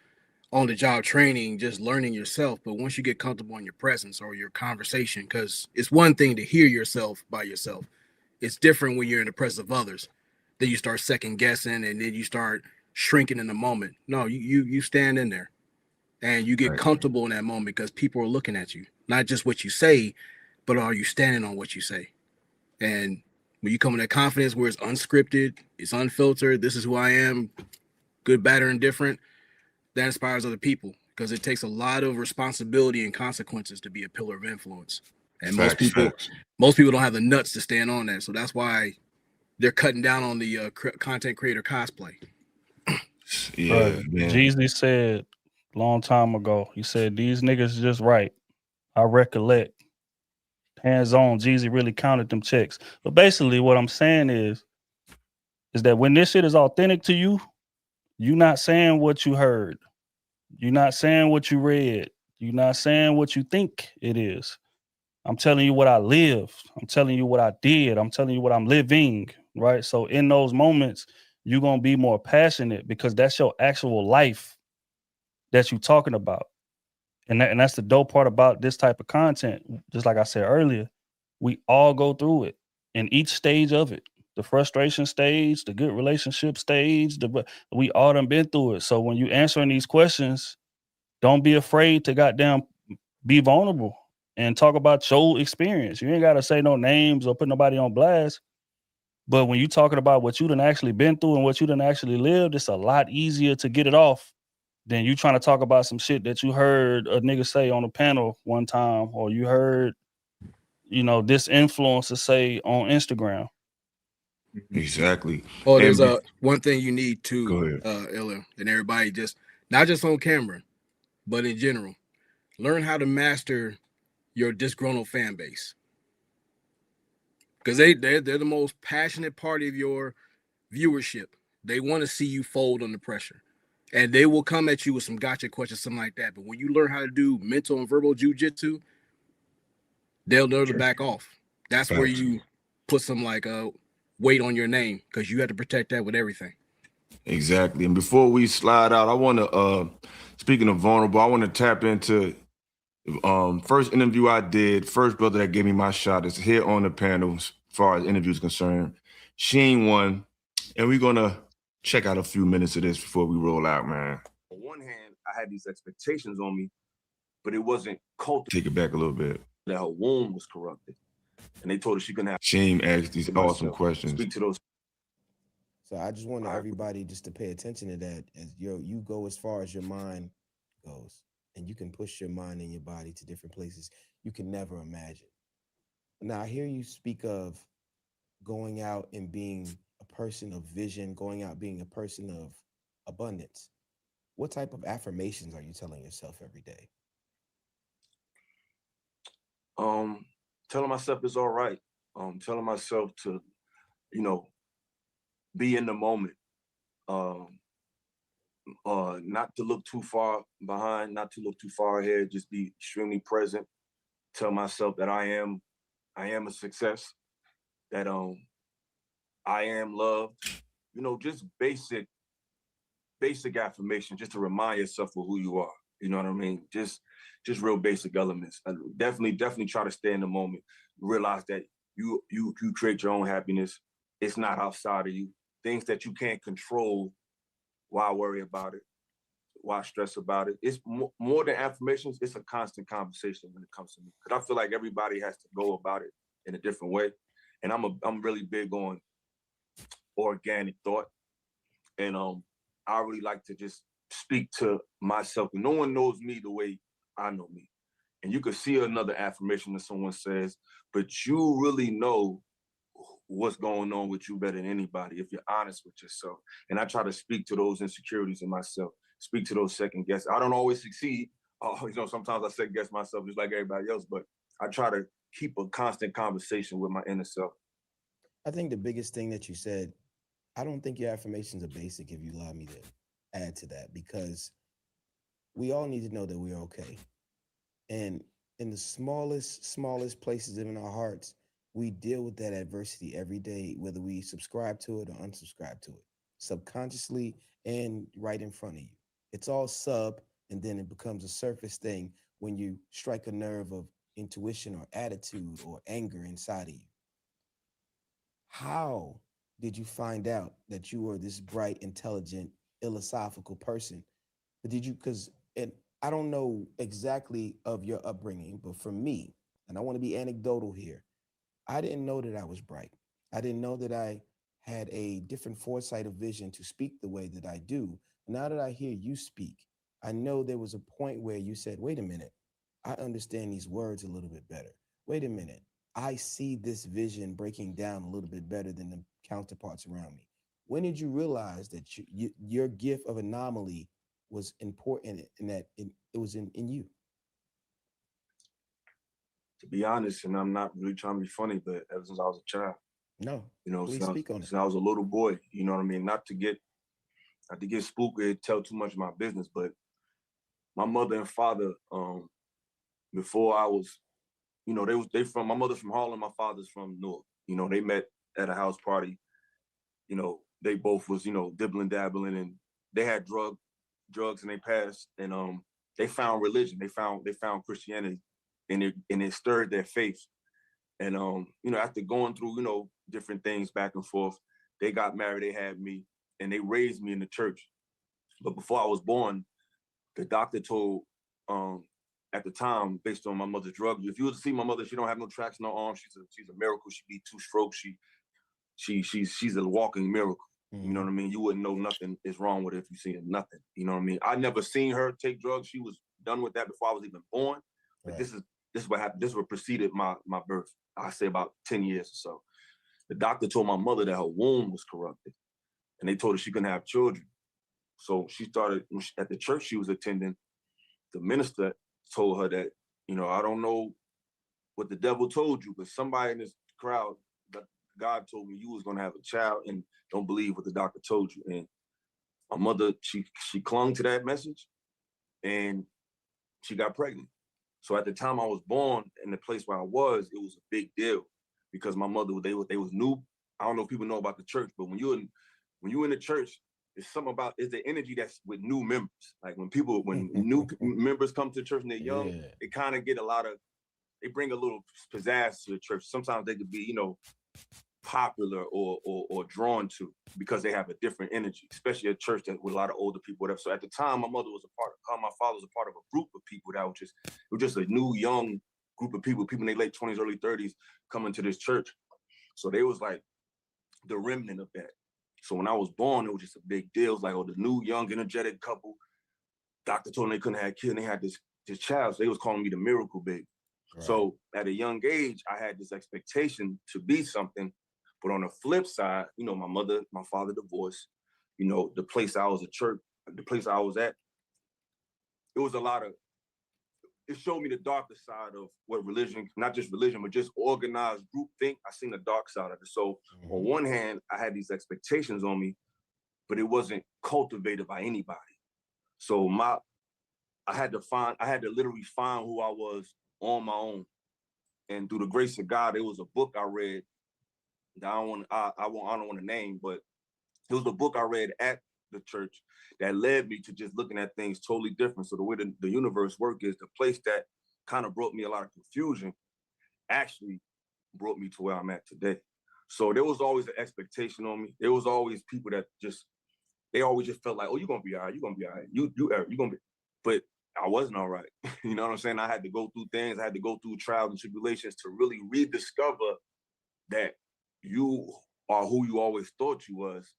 on the job training, just learning yourself. But once you get comfortable in your presence or your conversation, because it's one thing to hear yourself by yourself. It's different when you're in the presence of others. Then you start second guessing, and then you start shrinking in the moment. No, you stand in there and you get comfortable in that moment, because people are looking at you, not just what you say, but are you standing on what you say? And when you come in that confidence where it's unscripted, it's unfiltered, this is who I am, good, bad, or indifferent, that inspires other people, because it takes a lot of responsibility and consequences to be a pillar of influence. And most people don't have the nuts to stand on that. So that's why they're cutting down on the content creator cosplay. Yeah, man. Jeezy said a long time ago, he said, these niggas just right. I recollect. Hands on, Jeezy really counted them checks. But basically what I'm saying is that when this shit is authentic to you, you're not saying what you heard. You're not saying what you read. You're not saying what you think it is. I'm telling you what I lived. I'm telling you what I did. I'm telling you what I'm living, right? So in those moments, you're going to be more passionate, because that's your actual life that you're talking about. And that's the dope part about this type of content. Just like I said earlier, we all go through it in each stage of it. The frustration stage, the good relationship stage, we all done been through it. So when you answering these questions, don't be afraid to goddamn be vulnerable and talk about your experience. You ain't got to say no names or put nobody on blast. But when you talking about what you done actually been through and what you done actually lived, it's a lot easier to get it off than you trying to talk about some shit that you heard a nigga say on a panel one time, or you heard, this influencer say on Instagram. Exactly. Oh, there's one thing you need to, go ahead. Illa, and everybody, just not just on camera, but in general, learn how to master your disgruntled fan base, because they're the most passionate part of your viewership. They want to see you fold under pressure, and they will come at you with some gotcha questions, something like that. But when you learn how to do mental and verbal jujitsu, they'll learn to back off. That's where you put some weight on your name, because you have to protect that with everything. Exactly. And before we slide out, I want to, speaking of vulnerable, I want to tap into first interview I did, first brother that gave me my shot is here on the panel as far as interviews concerned. Sheen won, and we're going to check out a few minutes of this before we roll out, man. On one hand, I had these expectations on me, but it wasn't cultivated. Take it back a little bit. That her womb was corrupted. And they told her she couldn't have. Sheen asked these awesome questions. Speak to those. So I just want everybody just to pay attention to that as you go as far as your mind goes, and you can push your mind and your body to different places you can never imagine. Now I hear you speak of going out and being a person of vision, going out being a person of abundance. What type of affirmations are you telling yourself every day? Telling myself it's all right. Telling myself to, be in the moment. Not to look too far behind, not to look too far ahead, just be extremely present. Tell myself that I am a success, that I am loved. Just basic affirmation, just to remind yourself of who you are. You know what I mean? Just real basic elements. And definitely try to stay in the moment. Realize that you create your own happiness. It's not outside of you. Things that you can't control, why worry about it? Why stress about it? It's more than affirmations. It's a constant conversation when it comes to me. Because I feel like everybody has to go about it in a different way. And I'm really big on organic thought. And I really like to just speak to myself. No one knows me the way I know me. And you could see another affirmation that someone says, but you really know what's going on with you better than anybody if you're honest with yourself. And I try to speak to those insecurities in myself, speak to those second guesses. I don't always succeed. Sometimes I second guess myself just like everybody else, but I try to keep a constant conversation with my inner self. I think the biggest thing that you said, I don't think your affirmations are basic, if you allow me to add to that, because we all need to know that we're okay. And in the smallest places in our hearts, we deal with that adversity every day, whether we subscribe to it or unsubscribe to it, subconsciously and right in front of you. It's all sub, and then it becomes a surface thing when you strike a nerve of intuition or attitude or anger inside of you. How did you find out that you were this bright, intelligent, philosophical person? Because I don't know exactly of your upbringing, but for me, and I want to be anecdotal here, I didn't know that I was bright. I didn't know that I had a different foresight of vision to speak the way that I do. Now that I hear you speak, I know there was a point where you said, wait a minute, I understand these words a little bit better. Wait a minute, I see this vision breaking down a little bit better than the counterparts around me. When did you realize that your gift of anomaly was important and that it was in you? To be honest, and I'm not really trying to be funny, but ever since I was a child. No, since speak on it. Since I was a little boy, you know what I mean? Not to get spooky, tell too much of my business, but my mother and father, before I was, my mother's from Harlem, my father's from Newark. They met at a house party. They both was, dibbling, dabbling, and they had drugs in their past, and they found religion. They found Christianity, and it stirred their faith. And after going through, different things back and forth, they got married, they had me, and they raised me in the church. But before I was born, the doctor told, at the time, based on my mother's drug use, if you were to see my mother, she don't have no tracks, no arms. She's a miracle. She beat 2 strokes. She's a walking miracle. You know what I mean? You wouldn't know nothing is wrong with her if you see nothing. You know what I mean? I never seen her take drugs. She was done with that before I was even born. But this is what happened. This is what preceded my birth. I say about 10 years or so. The doctor told my mother that her womb was corrupted, and they told her she couldn't have children. So she started at the church she was attending. The minister told her that, I don't know what the devil told you, but somebody in this crowd, God told me you was gonna have a child, and don't believe what the doctor told you. And my mother, she clung to that message, and she got pregnant. So at the time I was born, in the place where I was, it was a big deal because my mother, they was new. I don't know if people know about the church, but when you're in the church, it's something about, it's the energy that's with new members. Like when new members come to the church and they're young, they kind of get they bring a little pizzazz to the church. Sometimes they could be, popular or drawn to because they have a different energy, especially a church that with a lot of older people, whatever. So at the time, my father was a part of a group of people that was just a new, young group of people in their late 20s, early 30s coming to this church. So they was like the remnant of that. So when I was born, it was just a big deal. It was like, oh, the new, young, energetic couple. Doctor told them they couldn't have kids, and they had this child. So they was calling me the miracle baby. Right. So at a young age, I had this expectation to be something. But on the flip side, you know, my father divorced. You know, the place I was at church, the place I was at, it was a lot of, it showed me the darker side of what religion, not just religion, but just organized group think. I seen the dark side of it. So on one hand, I had these expectations on me, but it wasn't cultivated by anybody. So I had to literally find who I was on my own. And through the grace of God, it was a book I read that I don't want to name, but it was a book I read at the church that led me to just looking at things totally different. So the way the universe works is the place that kind of brought me a lot of confusion actually brought me to where I'm at today. So there was always an expectation on me. There was always people that they always just felt like, oh, you're going to be all right. You're going to be all right. You're going to be, but I wasn't all right. You know what I'm saying? I had to go through things. I had to go through trials and tribulations to really rediscover that you are who you always thought you was.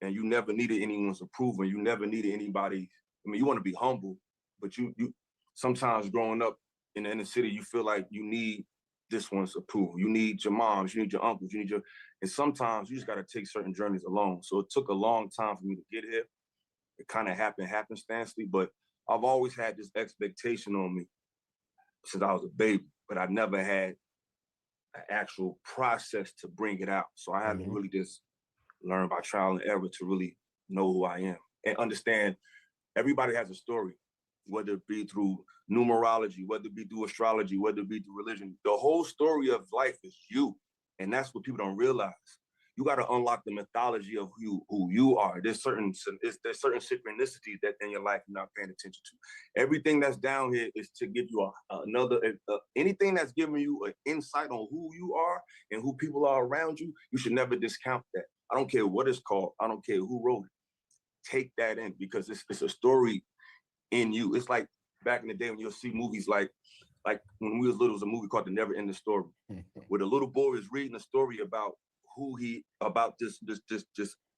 And you never needed anyone's approval. You never needed anybody. I mean, you want to be humble, but you sometimes growing up in the inner city, you feel like you need this one's approval. You need your moms, you need your uncles, and sometimes you just got to take certain journeys alone. So it took a long time for me to get here. It kind of happened happenstancely, but I've always had this expectation on me since I was a baby, but I never had an actual process to bring it out. So I had to really just learn by trial and error to really know who I am and understand everybody has a story, whether it be through numerology, whether it be through astrology, whether it be through religion. The whole story of life is you. And that's what people don't realize. You got to unlock the mythology of who you are. There's certain synchronicities that in your life you're not paying attention to. Everything that's down here is to give you anything that's giving you an insight on who you are and who people are around you. You should never discount that. I don't care what it's called. I don't care who wrote it. Take that in because it's a story in you. It's like back in the day when you'll see movies like when we was little, it was a movie called The Never Ending Story, where the little boy is reading a story about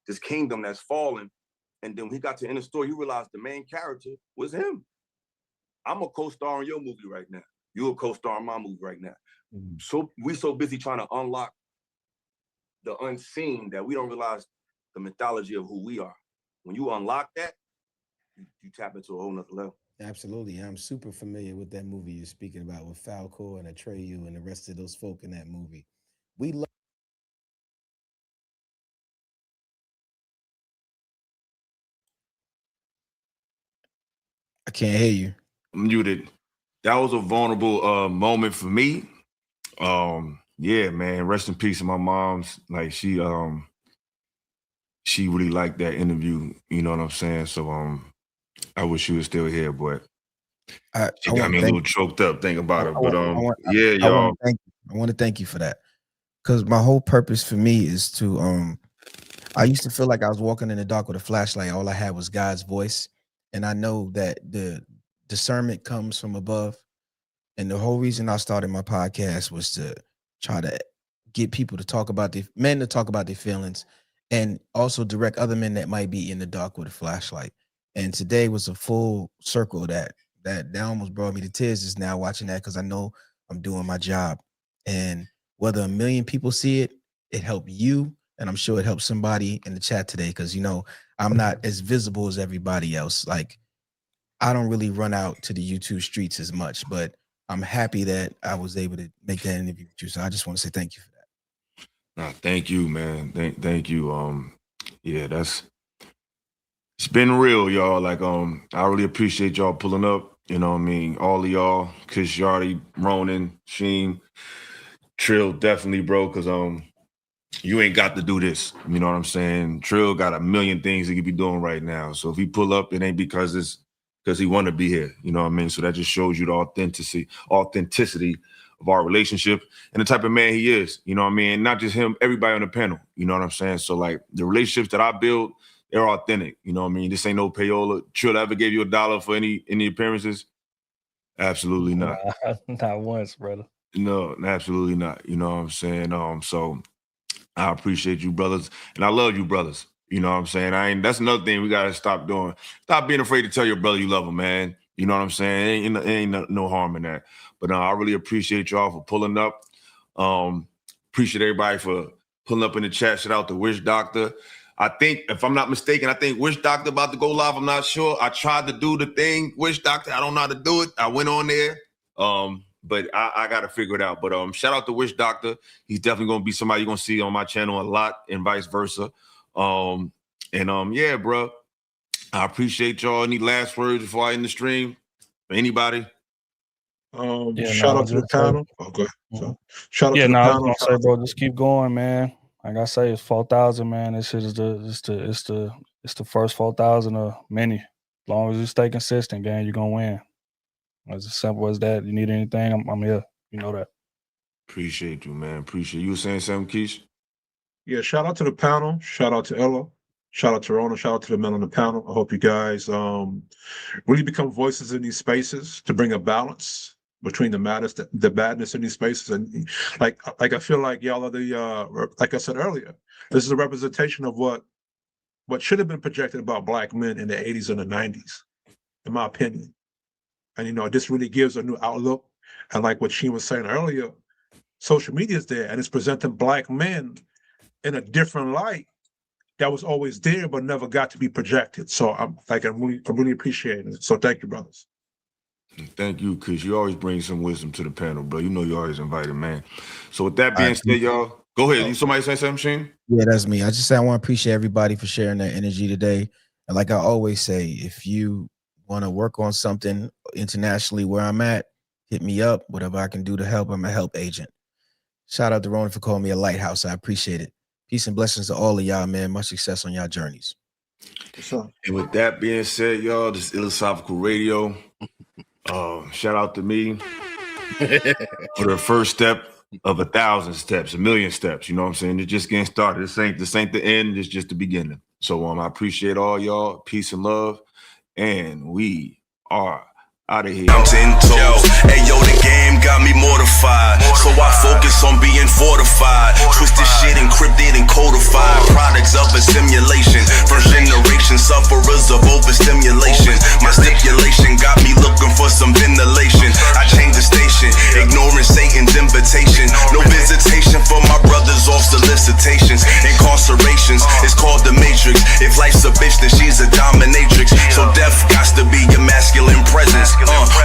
this kingdom that's fallen. And then when he got to the end of the story, he realized the main character was him. I'm a co-star in your movie right now. You're a co-star in my movie right now. So we so busy trying to unlock the unseen that we don't realize the mythology of who we are. When you unlock that, you tap into a whole nother level. Absolutely. I'm super familiar with that movie you're speaking about with Falco and Atreyu and the rest of those folk in that movie. We love. I can't hear you. I'm muted. That was a vulnerable moment for me. Yeah, man. Rest in peace to my mom's. Like she really liked that interview. You know what I'm saying? So I wish she was still here, but she got me a little choked up thinking about it. But y'all. I want to thank you for that. Because my whole purpose for me is to I used to feel like I was walking in the dark with a flashlight. All I had was God's voice. And I know that the discernment comes from above. And the whole reason I started my podcast was to try to get people to talk about men to talk about their feelings and also direct other men that might be in the dark with a flashlight. And today was a full circle that almost brought me to tears just now watching that, because I know I'm doing my job. And whether 1 million people see it, it helped you. And I'm sure it helps somebody in the chat today, because, you know, I'm not as visible as everybody else. Like, I don't really run out to the YouTube streets as much, but I'm happy that I was able to make that interview with you. So I just want to say thank you for that. Nah, thank you, man. Thank you. Yeah, it's been real, y'all. Like, I really appreciate y'all pulling up. You know what I mean? All of y'all, Kish, Yardy, Ronan, Sheen, Trill, definitely, bro, because you ain't got to do this. You know what I'm saying? Trill got 1 million things he could be doing right now. So if he pull up, it ain't because he want to be here. You know what I mean? So that just shows you the authenticity of our relationship and the type of man he is. You know what I mean? Not just him, everybody on the panel. You know what I'm saying? So like the relationships that I build, they're authentic. You know what I mean? This ain't no payola. Trill ever gave you $1 for any appearances? Absolutely not. Not once, brother. No, absolutely not. You know what I'm saying? So I appreciate you, brothers, and I love you, brothers. You know what I'm saying? That's another thing we gotta stop doing. Stop being afraid to tell your brother you love him, man. You know what I'm saying? Ain't no harm in that. But I really appreciate y'all for pulling up. Appreciate everybody for pulling up in the chat. Shout out to Wish Doctor. I think, if I'm not mistaken, Wish Doctor about to go live. I'm not sure. I tried to do the thing, Wish Doctor. I don't know how to do it. I went on there. But I got to figure it out. But shout out to Wish Doctor. He's definitely going to be somebody you're going to see on my channel a lot and vice versa. Yeah, bro. I appreciate y'all. Any last words before I end the stream? Anybody? Shout out to the panel. Okay. So, shout out to the panel. I was gonna say, bro, just keep going, man. Like I say, it's 4,000, man. This shit is the first 4,000 of many. As long as you stay consistent, gang, you're gonna win. It's as simple as that. You need anything, I'm here. You know that. Appreciate you, man. Appreciate you. Saying something, Keish? Yeah, shout out to the panel. Shout out to Ella. Shout out to Rona. Shout out to the men on the panel. I hope you guys really become voices in these spaces to bring a balance between the badness in these spaces. And like I feel like y'all are the like I said earlier, this is a representation of what should have been projected about Black men in the 80s and the 90s, in my opinion. And this really gives a new outlook. And like what Sheen was saying earlier, social media is there and it's presenting Black men in a different light that was always there but never got to be projected. So I'm really appreciating it. So thank you, brothers. Thank you, because you always bring some wisdom to the panel, bro. You know you always invited, man. So with that being said, y'all, go ahead. Somebody say something, Sheen? Yeah, that's me. I just say I want to appreciate everybody for sharing their energy today. And like I always say, if you want to work on something internationally where I'm at, hit me up. Whatever I can do to help, I'm a help agent. Shout out to Ronan for calling me a lighthouse. I appreciate it. Peace and blessings to all of y'all, man. Much success on y'all journeys. And with that being said, y'all, this is Philosophical Radio. Shout out to me for the first step of 1,000 steps, 1,000,000 steps. You know what I'm saying? It's just getting started. This ain't the end. It's just the beginning. So I appreciate all y'all. Peace and love. And we are out of here. I'm 10 toes. Hey, yo, the game got me mortified. So I focus on being fortified. Twisted shit encrypted and codified. Products of a simulation. First generation sufferers of overstimulation. My stipulation got me looking for some ventilation. I changed the station, ignoring Satan's invitation. No visitation for my brothers off solicitations. Incarcerations, it's called the Matrix. If life's a bitch, then she's a dominatrix. So death got to be your masculine presence.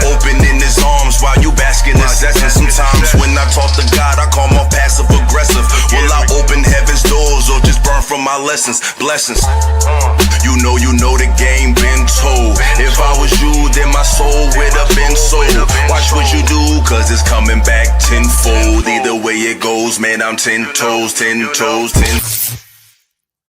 Opening his arms while you basking in session. Sometimes when I talk to God, I call my passive aggressive. Will I open heaven's doors or just burn from my lessons? Blessings. You know the game been told. If I was you, then my soul would have been sold. Watch what you do, cause it's coming back tenfold. Either way it goes, man, I'm 10 toes, 10 toes, 10.